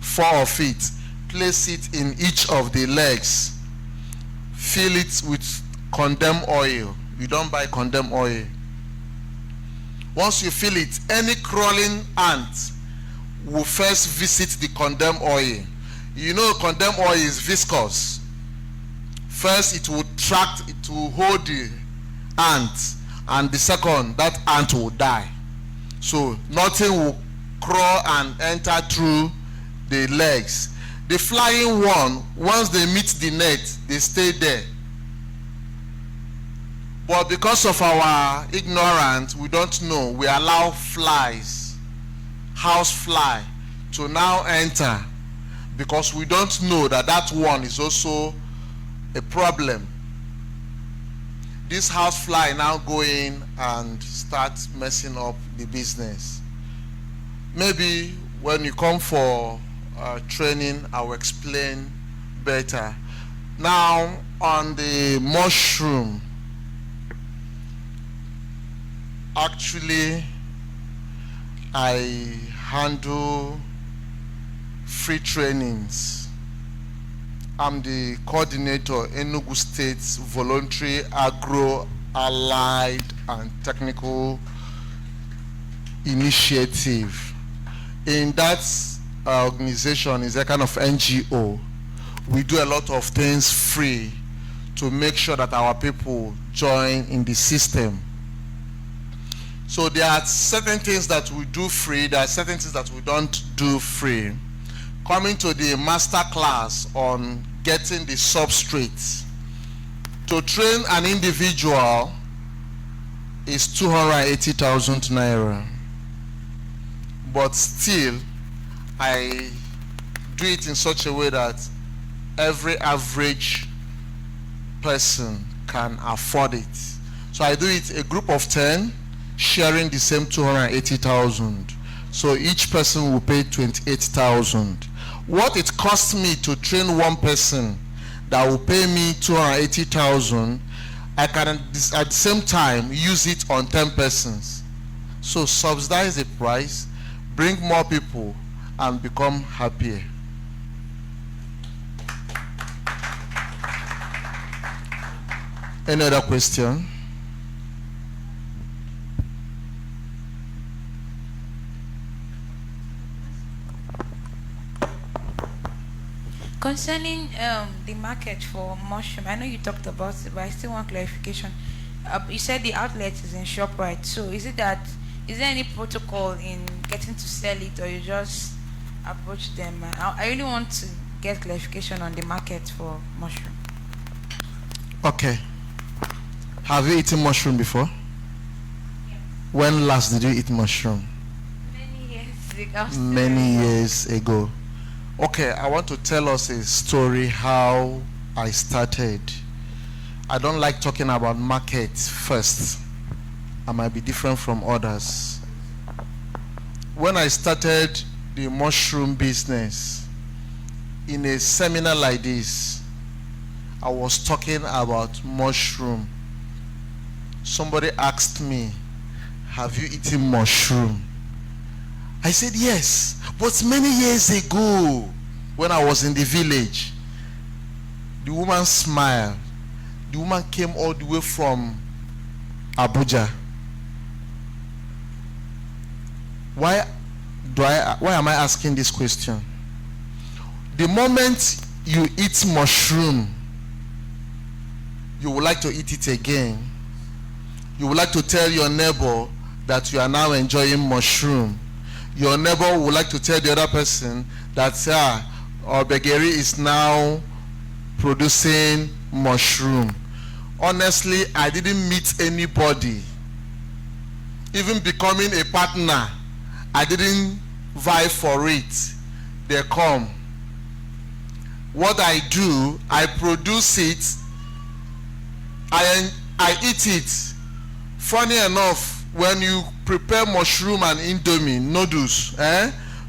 4 of it. Place it in each of the legs. Fill it with condemned oil. You don't buy condemned oil. Once you fill it, any crawling ant will first visit the condemned oil. You know condemned oil is viscous. First it will hold the ant, and the second, that ant will die. So nothing will crawl and enter through the legs. The flying one, once they meet the net, they stay there. But because of our ignorance, we don't know. We allow flies, house fly, to now enter, because we don't know that that one is also a problem. This house fly now go in and start messing up the business. Maybe when you come for training, I will explain better. Now on the mushroom, actually I handle free trainings. I'm the coordinator Enugu State's voluntary Agro-Allied and technical initiative. In that organization is a kind of NGO. We do a lot of things free to make sure that our people join in the system. So there are certain things that we do free, there are certain things that we don't do free. Coming to the master class on getting the substrate. To train an individual is 280,000 naira. But still, I do it in such a way that every average person can afford it. So I do it a group of 10 sharing the same 280,000. So each person will pay 28,000. What it costs me to train one person that will pay me 280,000, I can at the same time use it on 10 persons. So subsidize the price, bring more people, and become happier. Any other question? Concerning the market for mushroom, I know you talked about it, but I still want clarification. You said the outlet is in ShopRite. So is there any protocol in getting to sell it, or you just approach them? I really want to get clarification on the market for mushroom. Okay. Have you eaten mushroom before? Yes. When last did you eat mushroom? Many years ago. Many years ago. Okay, I want to tell us a story how I started. I don't like talking about market first. I might be different from others. When I started the mushroom business, in a seminar like this, I was talking about mushroom. Somebody asked me, have you eaten mushroom? I said yes, but many years ago, when I was in the village. The woman smiled. The woman came all the way from Abuja. Why am I asking this question? The moment you eat mushroom, you would like to eat it again. You would like to tell your neighbor that you are now enjoying mushroom. Your neighbor would like to tell the other person that Obegeri is now producing mushroom. Honestly, I didn't meet anybody. Even becoming a partner, I didn't vie for it. They come. What I do, I produce it, I eat it. Funny enough, when you prepare mushroom and indomie noodles,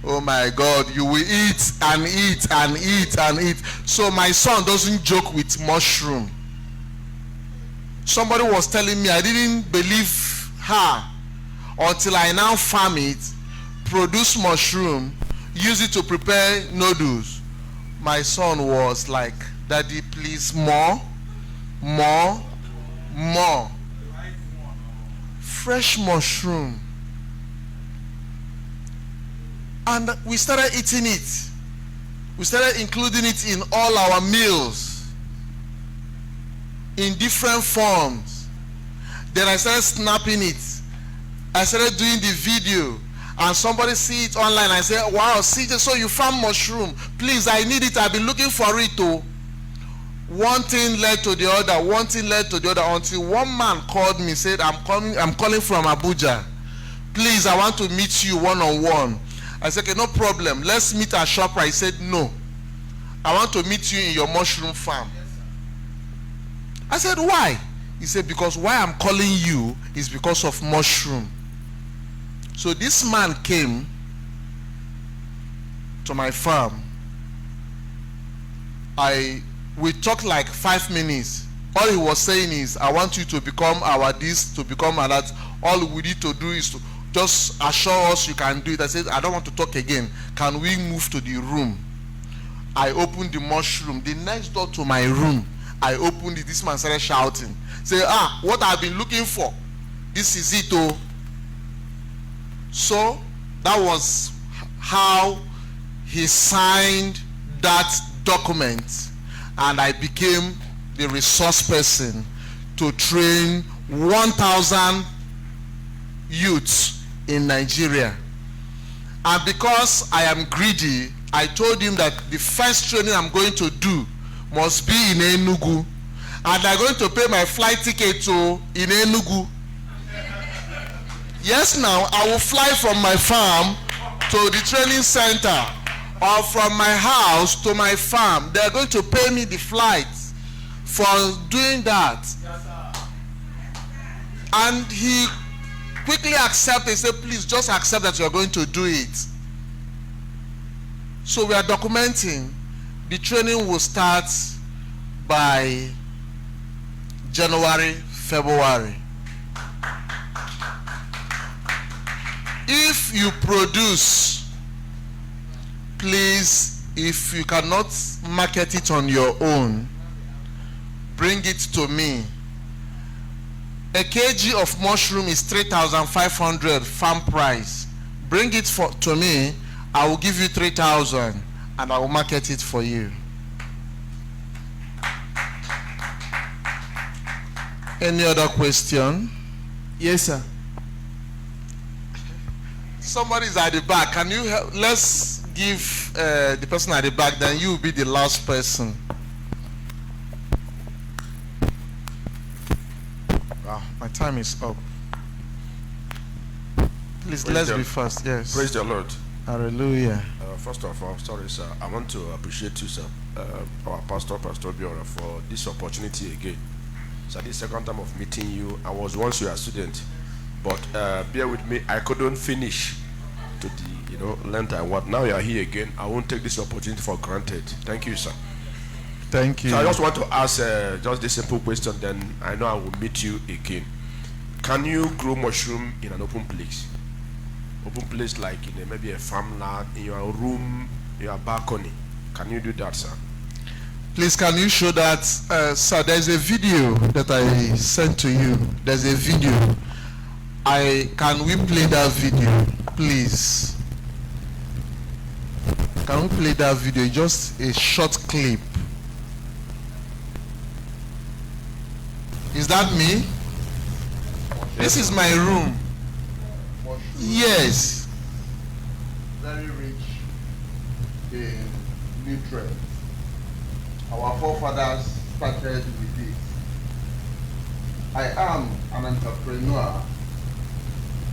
oh my God, you will eat and eat and eat and eat. So my son doesn't joke with mushroom. Somebody was telling me, I didn't believe her until I now farm it, produce mushroom, use it to prepare noodles. My son was like, Daddy, please, more. Fresh mushroom. And we started eating it. We started including it in all our meals in different forms. Then I started snapping it. I started doing the video, and somebody see it online. I said, wow, CJ, so you found mushroom. Please, I need it. I've been looking for it too. One thing led to the other, one thing led to the other, until one man called me, said, I'm calling from Abuja. Please, I want to meet you one-on-one. I said, okay, no problem. Let's meet at ShopRite. He said, no. I want to meet you in your mushroom farm. I said, why? He said, because why I'm calling you is because of mushroom. So this man came to my farm. We talked like 5 minutes. All he was saying is, I want you to become our this, to become our that. All we need to do is to just assure us you can do it. I said, I don't want to talk again. Can we move to the room? I opened the mushroom. The next door to my room, I opened it. This man started shouting. Say, what I've been looking for. This is it, oh. So that was how he signed that document. And I became the resource person to train 1,000 youths in Nigeria. And because I am greedy, I told him that the first training I'm going to do must be in Enugu. And I'm going to pay my flight ticket to in Enugu. Yes, now I will fly from my farm to the training center, or from my house to my farm. They are going to pay me the flight for doing that. Yes, and he quickly accepted. He said, please just accept that you are going to do it. So we are documenting. The training will start by January, February. If you produce, please, if you cannot market it on your own, bring it to me. A kg of mushroom is 3,500 farm price. Bring it to me. I will give you 3,000 and I will market it for you. Any other question? Yes, sir. Somebody is at the back. Can you help? Let's give the person at the back, then you will be the last person. Wow, my time is up. Please, let's be fast. Yes. Praise the Lord. Hallelujah. First of all, sorry, sir. I want to appreciate you, sir, our pastor, Pastor Biora, for this opportunity again. So this second time of meeting you. I was once your student, but bear with me. I couldn't finish to the length I want. Now you are here again. I won't take this opportunity for granted. Thank you, sir. Thank you. So I just want to ask just this simple question. Then I know I will meet you again. Can you grow mushroom in an open place? Open place like in maybe a farmland, in your room, your balcony. Can you do that, sir? Please, can you show that? Sir, there's a video that I sent to you. There's a video. Can we play that video, please? Can we play that video? Just a short clip. Is that me? This is my room. Yes. Very rich in nutrients. Our forefathers started with this. I am an entrepreneur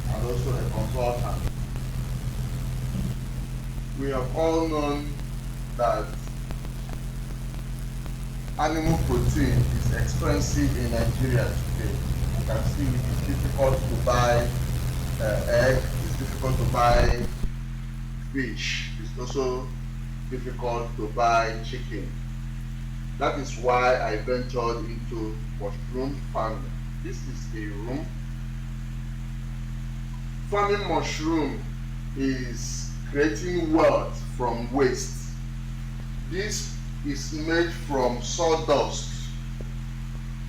and also a consultant. We have all known that animal protein is expensive in Nigeria today. You can see it is difficult to buy egg, it's difficult to buy fish, it's also difficult to buy chicken. That is why I ventured into mushroom farming. This is a room. Farming mushroom is creating wealth from waste. This is made from sawdust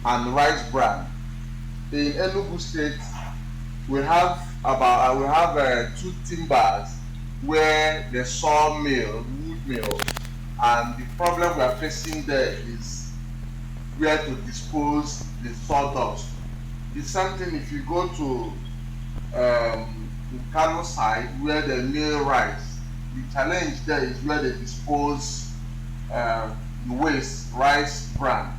and rice bran. In Enugu State, we have two timbers where the sawmill, wood mill, and the problem we are facing there is where to dispose the sawdust. The same thing if you go to Kano side where they mill rice. The challenge there is where they dispose the waste, rice bran.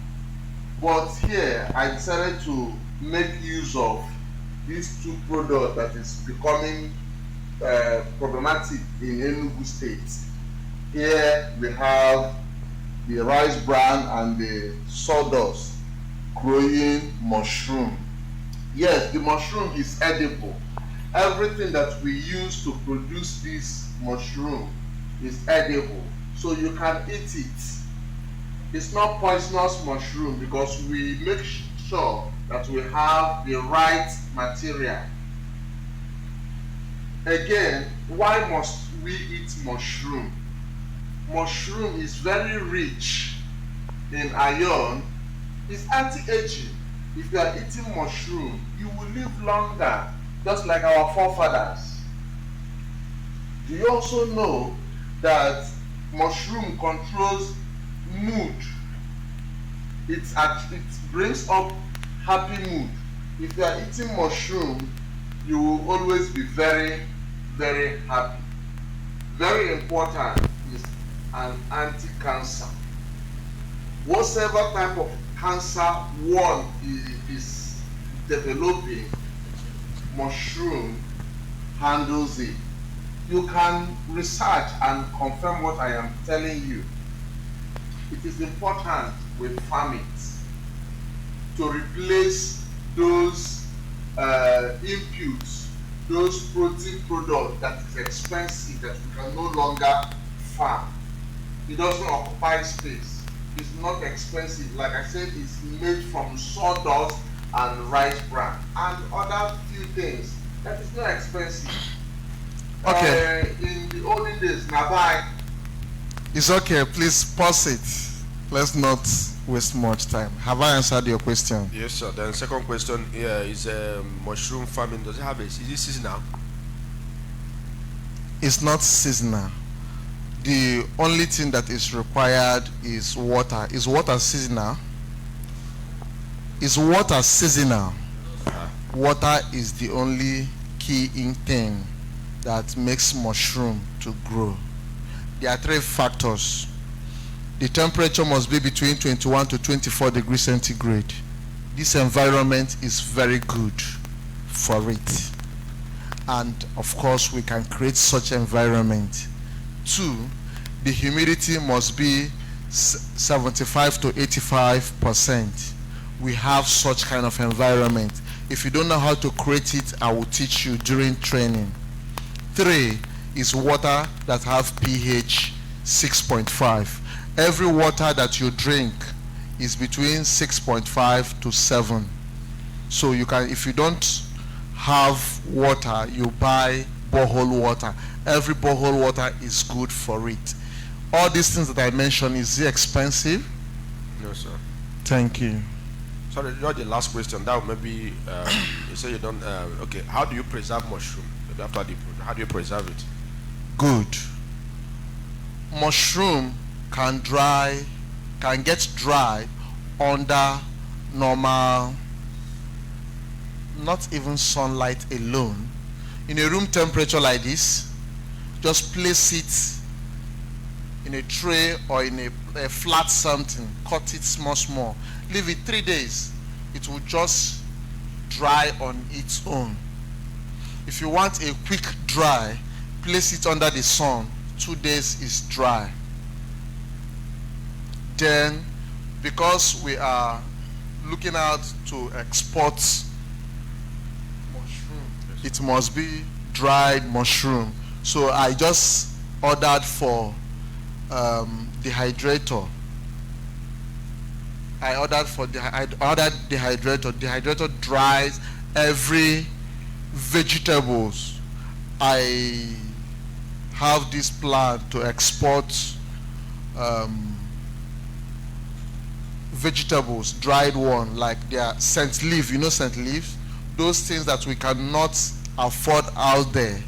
But here I decided to make use of these two products that is becoming problematic in Enugu State. Here we have the rice bran and the sawdust growing mushroom. Yes, the mushroom is edible. Everything that we use to produce this mushroom is edible, so you can eat it. It's not poisonous mushroom because we make sure that we have the right material. Again, why must we eat mushroom? Mushroom is very rich in iron. It's anti-aging. If you are eating mushroom, you will live longer, just like our forefathers. Do you also know that mushroom controls mood? It brings up happy mood. If you are eating mushroom, you will always be very, very happy. Very important is an anti-cancer. Whatever type of cancer one is developing, mushroom handles it. You can research and confirm what I am telling you. It is important with farming to replace those inputs, those protein products that is expensive that we can no longer farm. It doesn't occupy space. It's not expensive. Like I said, it's made from sawdust and rice bran and other few things that is not expensive. Okay. In the olden days, Nabai. It's okay. Please pause it. Let's not waste much time. Have I answered your question? Yes, sir. Then second question here is mushroom farming. Does it have is it seasonal? It's not seasonal. The only thing that is required is water. Is water seasonal? Is water seasonal? Water is the only key in thing that makes mushroom to grow. There are 3 factors. The temperature must be between 21 to 24 degrees centigrade. This environment is very good for it. And of course, we can create such environment. 2, the humidity must be 75 to 85%. We have such kind of environment. If you don't know how to create it, I will teach you during training. 3 is water that have pH 6.5. Every water that you drink is between 6.5 to 7. So you can, if you don't have water, you buy borehole water. Every borehole water is good for it. All these things that I mentioned, is it expensive? No, sir. Thank you. Sorry, not the last question. That maybe you say you don't. Okay, how do you preserve mushroom? Maybe after the how do you preserve it? Good. Mushroom can get dry under normal, not even sunlight alone. In a room temperature like this, just place it in a tray or in a flat something, cut it small, leave it 3 days, it will just dry on its own. If you want a quick dry, place it under the sun, 2 days is dry. Then, because we are looking out to export mushroom, it must be dried mushroom. So I just ordered for dehydrator. I ordered dehydrator. Dehydrator dries every vegetables. I have this plan to export vegetables, dried one, like their scent leaf. You know scent leaves? Those things that we cannot afford out there.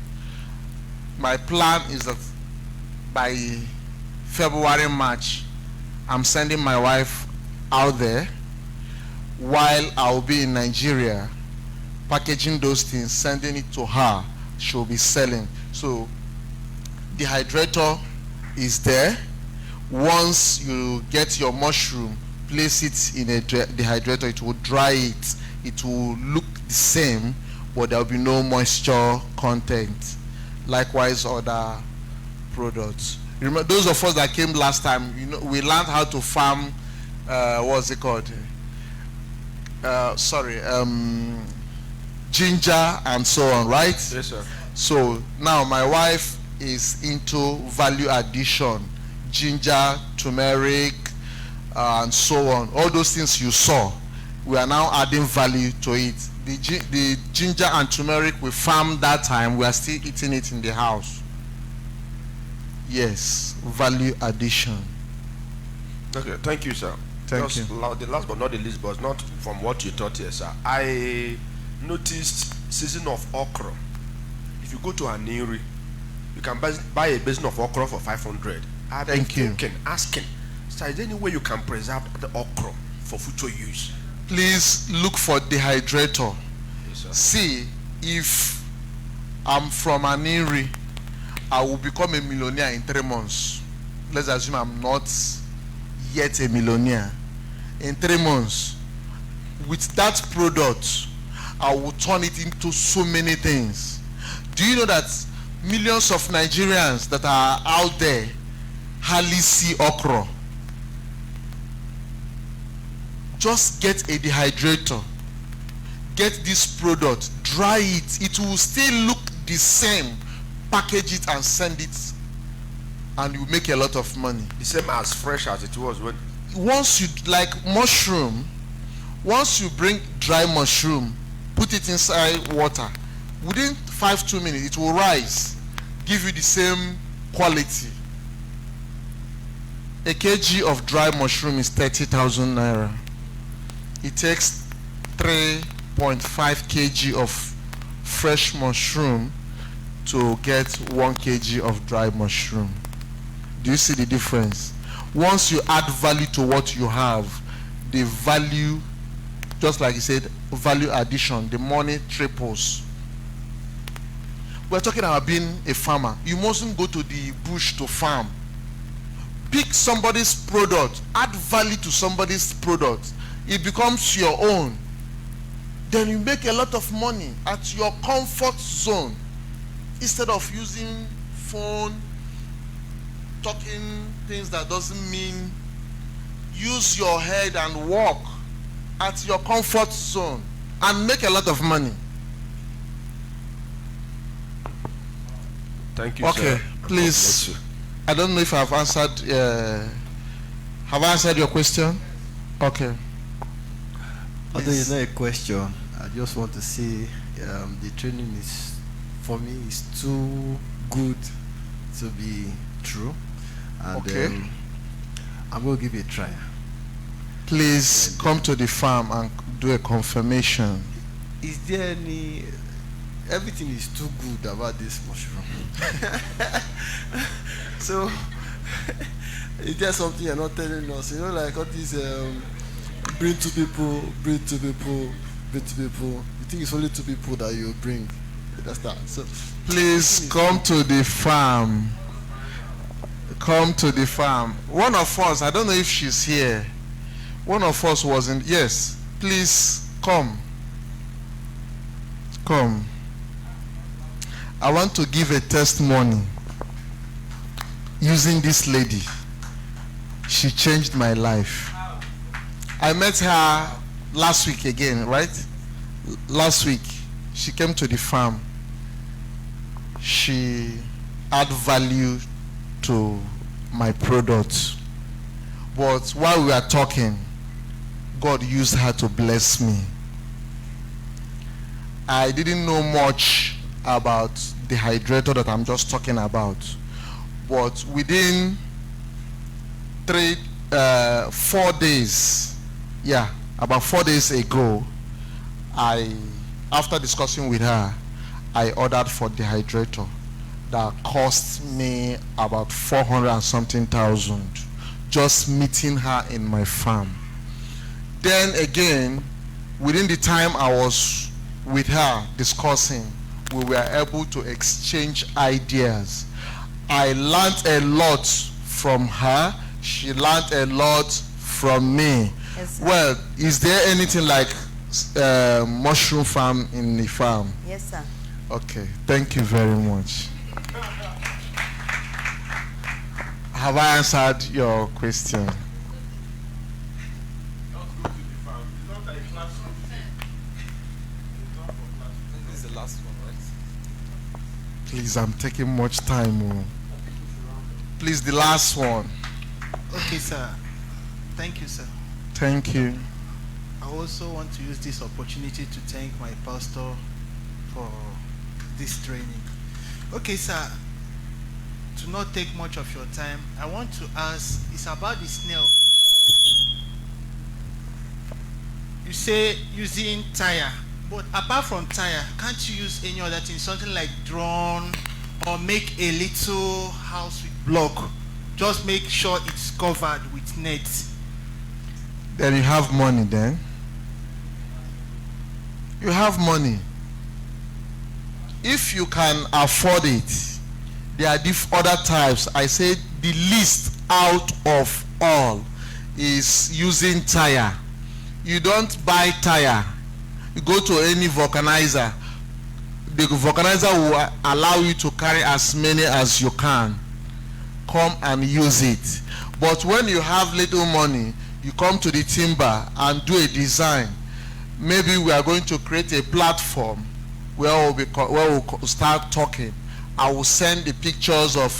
My plan is that by February, March, I'm sending my wife out there while I'll be in Nigeria, packaging those things, sending it to her. She'll be selling. So dehydrator is there. Once you get your mushroom, place it in a dehydrator, it will dry it. It will look the same, but there will be no moisture content. Likewise, other products. Remember, those of us that came last time, you know, we learned how to farm, what's it called? Ginger and so on, right? Yes, sir. So now my wife is into value addition, ginger, turmeric, and so on. All those things you saw, we are now adding value to it. The ginger and turmeric we farmed that time, we are still eating it in the house. Yes, value addition. Okay, thank you, sir. Thank you. The last but not the least, but not from what you taught here, sir. I noticed season of okra. If you go to Aniri, you can buy a basin of okra for 500. I've been thinking, asking, sir, is there any way you can preserve the okra for future use? Please look for dehydrator. Yes, sir. See, if I'm from Aniri, I will become a millionaire in 3 months. Let's assume I'm not yet a millionaire. In 3 months, with that product, I will turn it into so many things. Do you know that millions of Nigerians that are out there hardly see okra? Just get a dehydrator. Get this product, dry it. It will still look the same. Package it and send it, and you make a lot of money. The same as fresh as it was when. Once you, like mushroom, once you bring dry mushroom, put it inside water, within 5-2 minutes it will rise, give you the same quality. A kg of dry mushroom is 30,000 naira. It takes 3.5 kg of fresh mushroom to get 1 kg of dry mushroom. Do you see the difference? Once you add value to what you have, the value just like he said, value addition, the money triples. We're talking about being a farmer. You mustn't go to the bush to farm. Pick somebody's product, add value to somebody's product. It becomes your own. Then you make a lot of money at your comfort zone. Instead of using phone, talking things that doesn't mean, use your head and walk at your comfort zone and make a lot of money. Thank you, Okay, sir. please. I don't know if I've answered. Have I answered your question? Okay. Although it's not a question, I just want to say the training is, for me, is too good to be true. And Okay. I'm going to give it a try. Please come to the farm and do a confirmation. Is there any... Everything is too good about this mushroom. So, is there something you're not telling us? You know, like all these bring two people, bring two people, bring two people. You think it's only two people that you bring. That's that. So, Please come to the farm. Come to the farm. One of us, I don't know if she's here. One of us wasn't. Yes. Please come. Come. I want to give a testimony using this lady. She changed my life. I met her last week again, right? Last week, she came to the farm. She added value to my product. But while we are talking, God used her to bless me. I didn't know much about the hydrator that I'm just talking about. But within 4 days, about 4 days ago, after discussing with her, I ordered for the hydrator that cost me about 400 and something thousand, just meeting her in my farm. Then again, within the time I was with her discussing, we were able to exchange ideas. I learned a lot from her. She learned a lot from me. Yes, sir. Well, is there anything like mushroom farm in the farm? Yes, sir. Okay, thank you very much. Have I answered your question? This is the last one, right? Please, I'm taking much time. Oh. Please, the last one. Okay, sir. Thank you, sir. Thank you. I also want to use this opportunity to thank my pastor for this training. Okay, sir. To not take much of your time, I want to ask, it's about the snail. You say using tire, but apart from tire, can't you use any other thing, something like drone, or make a little house with block? Just make sure it's covered with nets. Then you have money then. You have money. If you can afford it, there are other types. I said the least out of all is using tire. You don't buy tire. You go to any vulcanizer. The vulcanizer will allow you to carry as many as you can. Come and use it. But when you have little money, you come to the timber and do a design. Maybe we are going to create a platform where we'll start talking. I will send the pictures of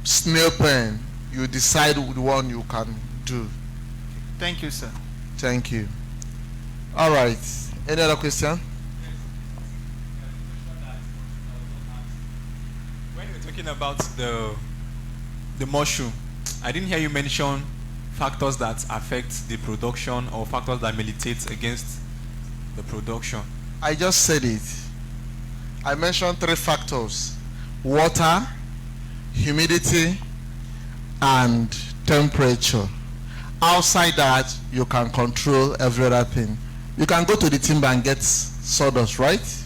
snail pen. You decide the one you can do. Thank you, sir. Thank you. All right. Any other question? When you're talking about the mushroom, I didn't hear you mention factors that affect the production or factors that militate against the production. I just said it. I mentioned 3 factors: water, humidity, and temperature. outside that, you can control every other thing. You can go to the timber and get sawdust, right?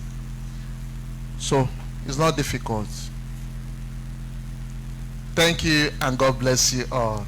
So it's not difficult. Thank you, and God bless you all.